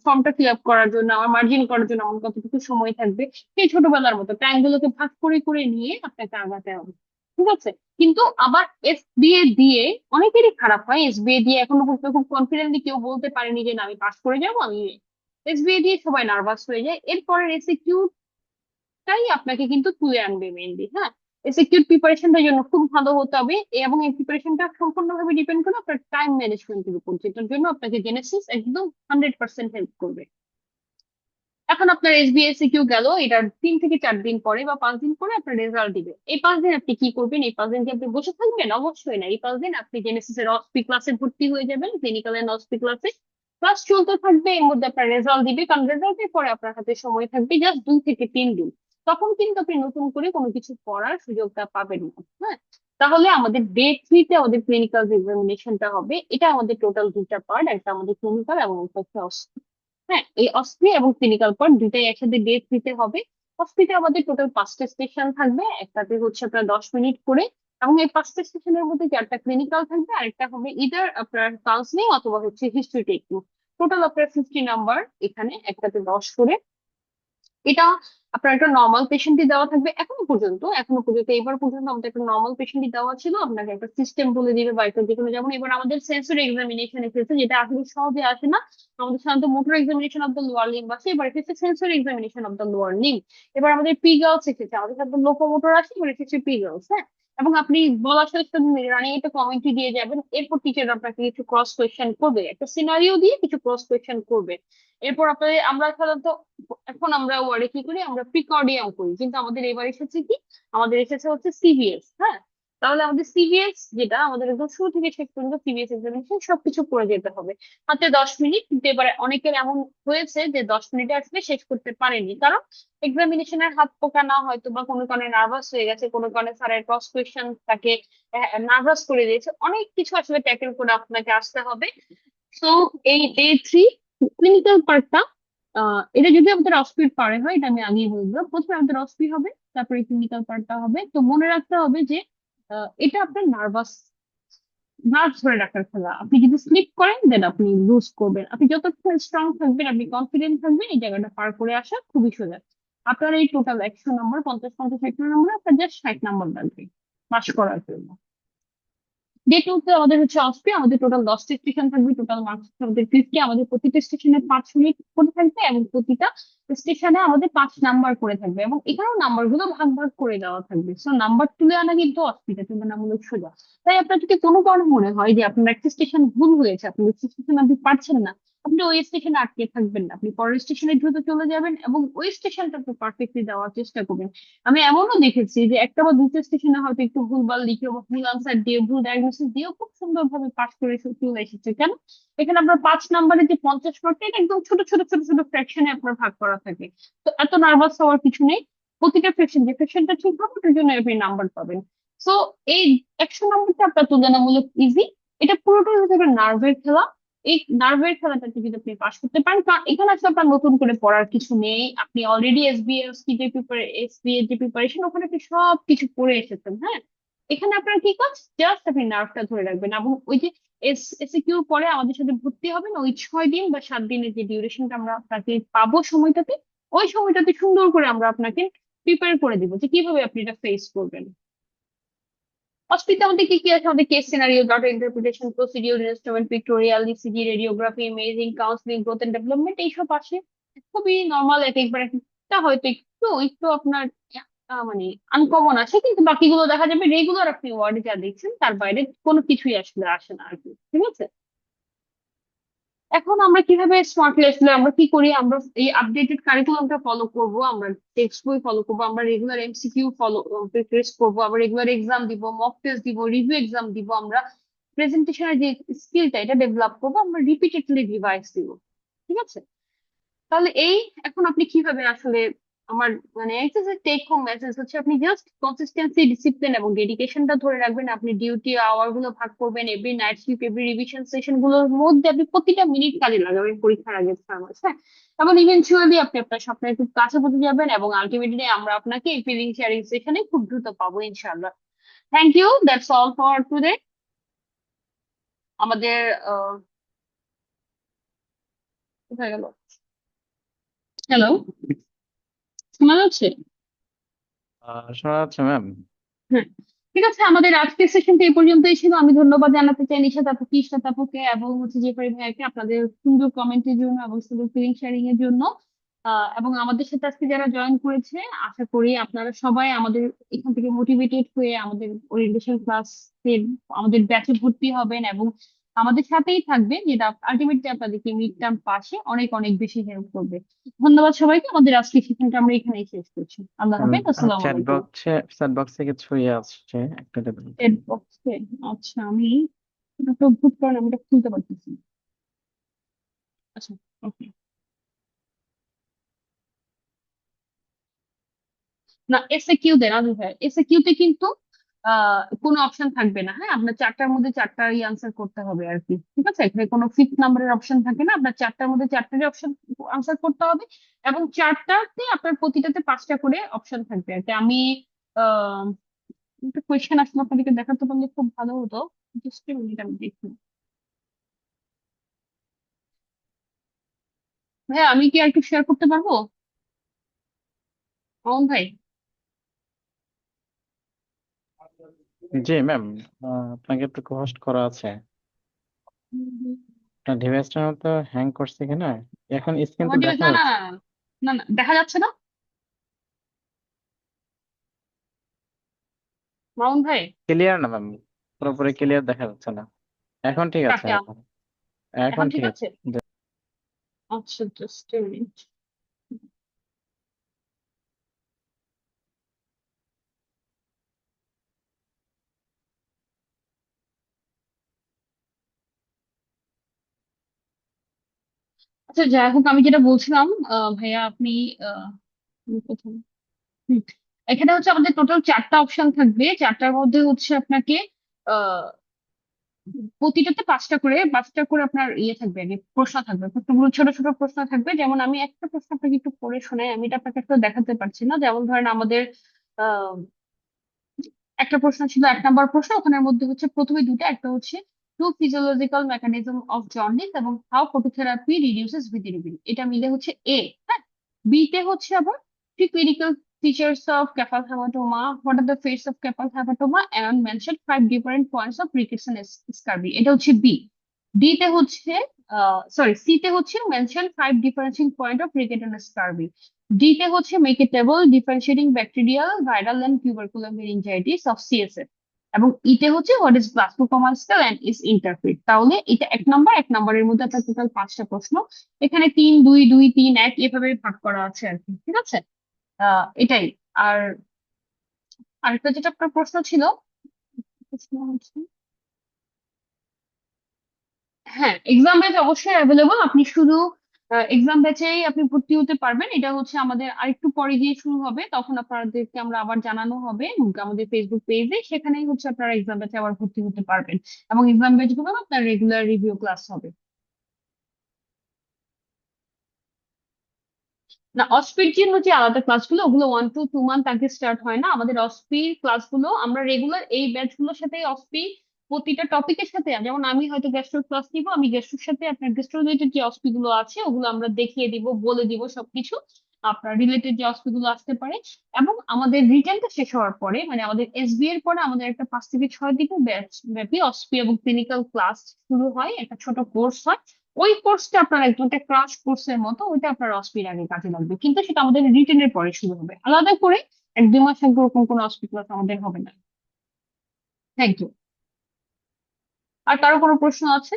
B: ফর্মটা ফিল আপ করার জন্য, আমার মার্জিন করার জন্য আমার কতটুকু সময় থাকবে। সেই ছোটবেলার মতো টাইম গুলোকে ভাগ করে করে নিয়ে আপনাকে আগাতে হবে, ঠিক আছে। কিন্তু আবার এসবিএ দিয়ে অনেকেরই খারাপ হয়, এসবিএ দিয়ে এখনো পর্যন্ত খুব কনফিডেন্টলি কেউ বলতে পারেনি যে না আমি পাস করে যাবো, আমি এসবিএ দিয়ে সবাই নার্ভাস হয়ে যায়, এরপরের এসিকিউ টাই আপনাকে কিন্তু তুলে আনবে মেনলি, হ্যাঁ। এসিকিউর প্রিপারেশনটার জন্য খুব ভালো হতে হবে, এবং এই প্রিপারেশনটা সম্পূর্ণভাবে ডিপেন্ড করে আপনার টাইম ম্যানেজমেন্টের উপর, যেটার জন্য আপনাকে জেনেসিস একদম 100% হেল্প করবে। এখন আপনার এসবিএসসিকিউ গেল, এটার 3 থেকে 4 দিন পরে বা 5 দিন পরে আপনার রেজাল্ট দিবে। এই 5 দিন আপনি কি করবেন? এই 5 দিন কি আপনি বসে থাকবেন? অবশ্যই না। এই 5 দিন আপনি জেনেসিস এর অসপি ক্লাসে ভর্তি হয়ে যাবেন, ক্লিনিক্যাল এন্ড অসপি ক্লাসে। ক্লাস চলতে থাকবে, এর মধ্যে আপনার রেজাল্ট দিবে, কারণ রেজাল্টের পরে আপনার হাতে সময় থাকবে জাস্ট 2 থেকে 3 দিন। তখন কিন্তু আপনি নতুন করে কোনো কিছু পড়ার সুযোগটা পাবেন না। হ্যাঁ, তাহলে আমাদের ডে 3-তে আমাদের ক্লিনিক্যাল এক্সামিনেশনটা হবে। এটা আমাদের টোটাল 2টা পার্ট, একটা আমাদের ক্লিনিক্যাল এবং একটা হচ্ছে হ্যাঁ। এই অস্ট্রি এবং ক্লিনিক্যাল পার্ট দুইটাই একসাথে ডে 3-তে হবে। অস্ট্রিতে আমাদের টোটাল 5টা স্টেশন থাকবে, একটাতে হচ্ছে আপনার 10 মিনিট করে, এবং এই 5টা স্টেশনের মধ্যে 4টা ক্লিনিক্যাল থাকবে, আরেকটা হবে ইদার আপনার কাউন্সিলিং অথবা হচ্ছে হিস্ট্রি টেকিং। টোটাল আপনার 50 নাম্বার, এখানে একটাতে 10 করে। এটা আপনার একটা নর্মাল পেশেন্টই দেওয়া থাকবে। এখনো পর্যন্ত এবার পর্যন্ত আমাদের একটা নর্মাল পেশেন্টই দেওয়া ছিল। আপনাকে একটা সিস্টেম বলে দিবে বা একটা যেকোনো, যেমন এবার আমাদের সেন্সরি এক্সামিনেশন এসেছে, যেটা আসলে সহজে আসে না। আমাদের সাধারণত motor examination of the lower limb আসে, এবার এসেছে sensory examination of the lower limb. এবার আমাদের পি গার্লস এসেছে, আমাদের সাধারণত লোকোমোটর আসে, এবার এসেছে পি গার্লস। হ্যাঁ, এবং আপনি বলার সাথে সাথে রানিং একটা কমেন্ট্রি দিয়ে যাবেন, এরপর টিচার আপনাকে কিছু ক্রস কোয়েশ্চেন করবে, একটা সিনারিও দিয়ে কিছু ক্রস কোয়েশ্চেন করবে। এরপর আপনাদের আমরা সাধারণত, এখন আমরা ওয়ার্ডে কি করি, আমরা প্রিকর্ডিয়াম করি, কিন্তু আমাদের এবার এসেছে কি, আমাদের এসেছে হচ্ছে সিভিএস। হ্যাঁ, তাহলে আমাদের সিভিএস, যেটা আমাদের একদম শুরু থেকে শেষ পর্যন্ত সিভিএস এক্সামিনেশন সবকিছু করে যেতে হবে। মাত্র 10 মিনিট, কিন্তু এবারে অনেকের এমন হয়েছে যে 10 মিনিটে আসলে শেষ করতে পারেনি, কারণ এক্সামিনেশনের হাত পোকা না, হয়তো বা কোনো কারণে নার্ভাস হয়ে গেছে, কোনো কারণে স্যারের ক্রস কোয়েশ্চেন তাকে নার্ভাস করে দিয়েছে, অনেক কিছু আসলে ট্যাকেল করে আপনাকে আসতে হবে। সো এই ডে 3 ক্লিনিক্যাল পার্টটা, এটা যদি আমাদের অস্পিড পারে হয়, এটা আমি আগেই বলবো, প্রথমে আমাদের অস্পি হবে, তারপরে ক্লিনিক্যাল পার্টটা হবে। তো মনে রাখতে হবে যে এটা আপনার নার্ভ ধরে রাখার খেলা। আপনি যদি স্লিপ করেন দেন আপনি লুজ করবেন। আপনি যতক্ষণ স্ট্রং থাকবেন, আপনি কনফিডেন্ট থাকবেন, এই জায়গাটা পার করে আসা খুবই সোজা। আপনার এই টোটাল 100 নম্বর, 50, 50, 60 নম্বর, আপনার জাস্ট 60 নম্বর লাগবে পাস করার জন্য। ডে 2-তে আমাদের হচ্ছে অস্ট্রি, আমাদের টোটাল 10টা স্টেশন থাকবে, টোটাল মার্কস আমাদের 50। আমাদের প্রতিটা স্টেশনে 5 মিনিট করে থাকবে, এবং প্রতিটা স্টেশনে আমাদের 5 নাম্বার করে থাকবে, এবং এখানেও নাম্বার গুলো ভাগ ভাগ করে দেওয়া থাকবে। সো নাম্বার তুলে আনা কিন্তু অস্ট্রিটা তুলনামূলক সোজা। তাই আপনার যদি কোনো কারণে মনে হয় যে আপনার একটা স্টেশন ভুল হয়েছে, আপনার স্টেশন আপনি পারছেন না, আপনি ওই স্টেশনে আটকে থাকবেন না, আপনি পরের স্টেশনে দ্রুত চলে যাবেন এবং ওই স্টেশনটা আপনি পারফেক্টলি দেওয়ার চেষ্টা করবেন। আমি এমনও দেখেছি যে একটা বা দুটো স্টেশনে হয়তো একটু ভুলভাল লিখে বা ভুল আনসার দিয়ে, ভুল ডায়াগনোসিস দিয়েও খুব সুন্দরভাবে পাস করে চলে এসেছে। কেন? এখানে আপনার 5 নাম্বারের যে 50 মার্কটা, এটা একদম ছোট ছোট ছোট ছোট ফ্র্যাকশনে আপনার ভাগ করা থাকে। তো এত নার্ভাস হওয়ার কিছু নেই। প্রতিটা ফ্র্যাকশন, যে ফ্র্যাকশনটা ঠিক হবে ওটার জন্য আপনি নাম্বার পাবেন। সো এই 100 নম্বরটা আপনার তুলনামূলক ইজি। এটা পুরোটাই হচ্ছে একটা নার্ভের খেলা। এই নার্ভের খেলাটা যদি আপনি পাস করতে পারেন, কারণ এখানে আসলে আপনার নতুন করে পড়ার কিছু নেই। আপনি অলরেডি এসবিএস যে প্রিপারেশন, ওখানে আপনি সব কিছু পড়ে এসেছেন। হ্যাঁ, এখানে আপনার কি কাজ, জাস্ট আপনি নার্ভটা ধরে রাখবেন, এবং ওই যে এসিকিউর পরে আমাদের সাথে ভর্তি হবেন, ওই 6 দিন বা 7 দিনের যে ডিউরেশনটা আমরা আপনাকে পাবো সময়টাতে, ওই সময়টাতে সুন্দর করে আমরা আপনাকে প্রিপেয়ার করে দিব যে কিভাবে আপনি এটা ফেস করবেন। হসপিটাল মধ্যে কি কি আছে? আমাদের case scenario, data interpretation, procedure, instrument, pictorial, ECG, radiography, imaging, counselling, growth and development, এইসব আসে। খুবই নর্মাল, এক একবার একটা হয়তো একটু একটু আপনার মানে আনকমন আসে, কিন্তু বাকিগুলো দেখা যাবে রেগুলার, আপনি ওয়ার্ডে যা দেখছেন তার বাইরে কোনো কিছুই আসলে আসে না আর কি। ঠিক আছে, এখন আমরা কিভাবে স্মার্ট লেসলে আমরা কি করি, আমরা এই আপডেটেড কারিকুলামটা ফলো করব, আমরা টেক্সট বই ফলো করবো, আমরা রেগুলার এমসিকিউ ফলো টেস্ট করবো, আমরা রেগুলার এক্সাম দিব, মক টেস্ট দিব, রিভিউ এক্সাম দিব, আমরা প্রেজেন্টেশনের যে স্কিলটা এটা ডেভেলপ করবো, আমরা রিপিটেডলি রিভাইজ দিব। ঠিক আছে, তাহলে এই, এখন আপনি কিভাবে আসলে, আমার মানে একটা যে টেক হোম মেসেজ হচ্ছে, আপনি জাস্ট কনসিস্টেন্সি, ডিসিপ্লিন এবং ডেডিকেশনটা ধরে রাখবেন। আপনি ডিউটি আওয়ার গুলো ভাগ করবেন, every night shift, every revision session গুলোর মধ্যে আপনি প্রতিটা মিনিট কাজে লাগাবেন পরীক্ষার আগে 6 মাস। হ্যাঁ, এবং ইভেনচুয়ালি আপনি আপনার স্বপ্নের খুব কাছে পৌঁছে যাবেন, এবং আলটিমেটলি আমরা আপনাকে এই ফিলিং শেয়ারিং সেশনে খুব দ্রুত পাবো ইনশাআল্লাহ। Thank you, that's all for today. আমাদের কোথায় গেল? হ্যালো, শোনা যাচ্ছে?
E: শোনা যাচ্ছে ম্যাম।
B: হ্যাঁ, ঠিক আছে, আমাদের আজকের সেশনটা এই পর্যন্তই ছিল। আমি ধন্যবাদ জানাতে চাই নিশাত আপুকে, ইশরাত আপুকে এবং হচ্ছে জেফারি ভাইয়াকে, আপনাদের সুন্দর কমেন্টের জন্য এবং সুন্দর ফিলিং শেয়ারিং এর জন্য। এবং আমাদের সাথে আজকে যারা জয়েন করেছে, আশা করি আপনারা সবাই আমাদের এখান থেকে মোটিভেটেড হয়ে আমাদের ওরিয়েন্টেশন ক্লাসে আমাদের ব্যাচে ভর্তি হবেন এবং আমাদের সাথেই থাকবেন, যেটা আলটিমেটলি আপনাদেরকে মিড টার্ম পাশে অনেক অনেক বেশি হেল্প করবে। ধন্যবাদ সবাইকে। আমাদের আজকের সেশনটা আমরা এখানেই শেষ করছি। আল্লাহ হাফেজ, আসসালামু আলাইকুম।
E: চ্যাট বক্সে কিছু ইয়ে আসছে, একটা দেখুন।
B: টেড বক্সে? আচ্ছা, আমি এটা তো ভুল কারণ আমি এটা খুলতে পারতেছি না। আচ্ছা, ওকে। না, এসএ কিউ দেন আলু ভাই। এসএ কিউতে কিন্তু কোনো অপশন থাকবে না। হ্যাঁ, আপনার চারটার মধ্যে চারটারই আনসার করতে হবে আর কি। ঠিক আছে, এখানে কোনো ফিফথ নাম্বারের অপশন থাকে না। আপনার চারটার মধ্যে চারটারই অপশন আনসার করতে হবে এবং চারটাতে আপনার প্রতিটাতে 5টা করে অপশন থাকবে আর কি। আমি আহ একটা কোয়েশ্চেন আসলে আপনাদেরকে দেখাতে পারলে খুব ভালো হতো। জাস্ট মিনিট, আমি দেখি। ভাইয়া, আমি কি আর একটু শেয়ার করতে পারবো? মামুন ভাই।
E: জি ম্যাম, আপনাকে একটু হোস্ট করা আছে। আপনার ডিভাইসটা তো হ্যাং করছে কিনা, এখন স্ক্রিন
B: আমার
E: তো
B: ডিভাইস,
E: দেখা
B: না না
E: যাচ্ছে।
B: না না না, দেখা যাচ্ছে না মামুন ভাই।
E: ক্লিয়ার না ম্যাম, পুরোপুরি ক্লিয়ার দেখা যাচ্ছে না। এখন ঠিক আছে,
B: কাকে
E: এখন এখন
B: এখন ঠিক
E: ঠিক আছে।
B: আছে? আচ্ছা, জাস্ট মিনিট। আচ্ছা, যাই হোক, আমি যেটা বলছিলাম, ভাইয়া আপনি আহ, কোথায়? হুম, এখানে হচ্ছে আমাদের টোটাল চারটা অপশন থাকবে। চারটার মধ্যে হচ্ছে আপনাকে আহ প্রতিটাতে 5টা করে আপনার ইয়ে থাকবে, আগে প্রশ্ন থাকবে। প্রশ্নগুলো ছোট ছোট প্রশ্ন থাকবে। যেমন আমি একটা প্রশ্ন আপনাকে একটু পড়ে শোনাই, আমি এটা আপনাকে একটু দেখাতে পারছি না। যেমন ধরেন আমাদের আহ একটা প্রশ্ন ছিল, 1 নম্বর প্রশ্ন, ওখানের মধ্যে হচ্ছে প্রথমে দুটো, একটা হচ্ছে two physiological mechanism of jaundice এবং হাউ ফটোথেরাপি রিডিউসেস বিলিরুবিন। এটা মিলে হচ্ছে এ। হ্যাঁ, বি তে হচ্ছে আবার three clinical features of cephalhematoma, what are the fates of cephalhematoma and mention 5 different points of rickets and scurvy. এটা হচ্ছে বি। ডি তে হচ্ছে সি তে হচ্ছে mention 5 differentiating point of rickets and scurvy. D তে হচ্ছে make a table differentiating bacterial, viral and tubercular meningitis of CSF. এবং ইতে হচ্ছে what is Glasgow scale and is interpret. তাহলে এটা 1 নম্বরের মধ্যে আপনার টোটাল 5টা প্রশ্ন। এখানে 3 2 2 3 1 এভাবে ভাগ করা আছে আর কি। ঠিক আছে, এটাই। আর আরেকটা যেটা আপনার প্রশ্ন ছিল, প্রশ্ন হচ্ছে, হ্যাঁ, এক্সাম ব্যাচ অবশ্যই অ্যাভেলেবল। আপনি শুধু এক্সাম ব্যাচেই আপনি ভর্তি হতে পারবেন। এটা হচ্ছে আমাদের আরেকটু পরে গিয়ে শুরু হবে, তখন আপনাদেরকে আমরা আবার জানানো হবে আমাদের ফেসবুক পেজে। সেখানেই হচ্ছে আপনারা এক্সাম ব্যাচে আবার ভর্তি হতে পারবেন এবং এক্সাম ব্যাচ গুলো আপনার রেগুলার রিভিউ ক্লাস হবে। না, অস্পির জন্য যে আলাদা ক্লাসগুলো, ওগুলো 1 to 2 মান্থ আগে স্টার্ট হয় না। আমাদের অস্পির ক্লাসগুলো আমরা রেগুলার এই ব্যাচগুলোর সাথে অস্পি প্রতিটা টপিকের সাথে, যেমন আমি হয়তো গ্যাস্ট্রোর ক্লাস নিবো, আমি গ্যাস্ট্রোর সাথে আপনার গ্যাস্ট্রো রিলেটেড যে অস্পি গুলো আছে ওগুলো আমরা দেখিয়ে দিব, বলে দিব সবকিছু আপনার রিলেটেড যে অস্পি গুলো আসতে পারে। এবং আমাদের রিটেনটা শেষ হওয়ার পরে, মানে আমাদের এসবি এর পরে আমাদের একটা 5 থেকে 6 দিনের ব্যাচ ব্যাপী অস্পি এবং ক্লিনিক্যাল ক্লাস শুরু হয়। একটা ছোট কোর্স হয়। ওই কোর্সটা আপনার একদম একটা ক্রাশ কোর্সের মতো, ওইটা আপনার অস্পির আগে কাজে লাগবে, কিন্তু সেটা আমাদের রিটেনের পরে শুরু হবে। আলাদা করে 1 2 মাস আগে ওরকম কোনো অস্পি ক্লাস আমাদের হবে না। Thank you. আর কারো কোনো প্রশ্ন আছে?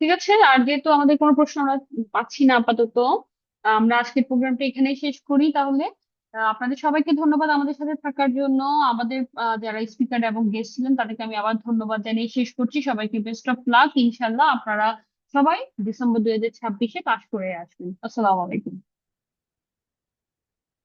B: ঠিক আছে, আর যেহেতু আমাদের কোনো প্রশ্ন আমরা পাচ্ছি না আপাতত, আমরা আজকের প্রোগ্রামটা এখানেই শেষ করি তাহলে। আপনাদের সবাইকে ধন্যবাদ আমাদের সাথে থাকার জন্য। আমাদের যারা স্পিকার এবং গেস্ট ছিলেন তাদেরকে আমি আবার ধন্যবাদ জানিয়ে শেষ করছি। সবাইকে বেস্ট অফ লাক। ইনশাল্লাহ আপনারা সবাই ডিসেম্বর 2026-এ পাশ করে আসবেন। আসসালামু আলাইকুম।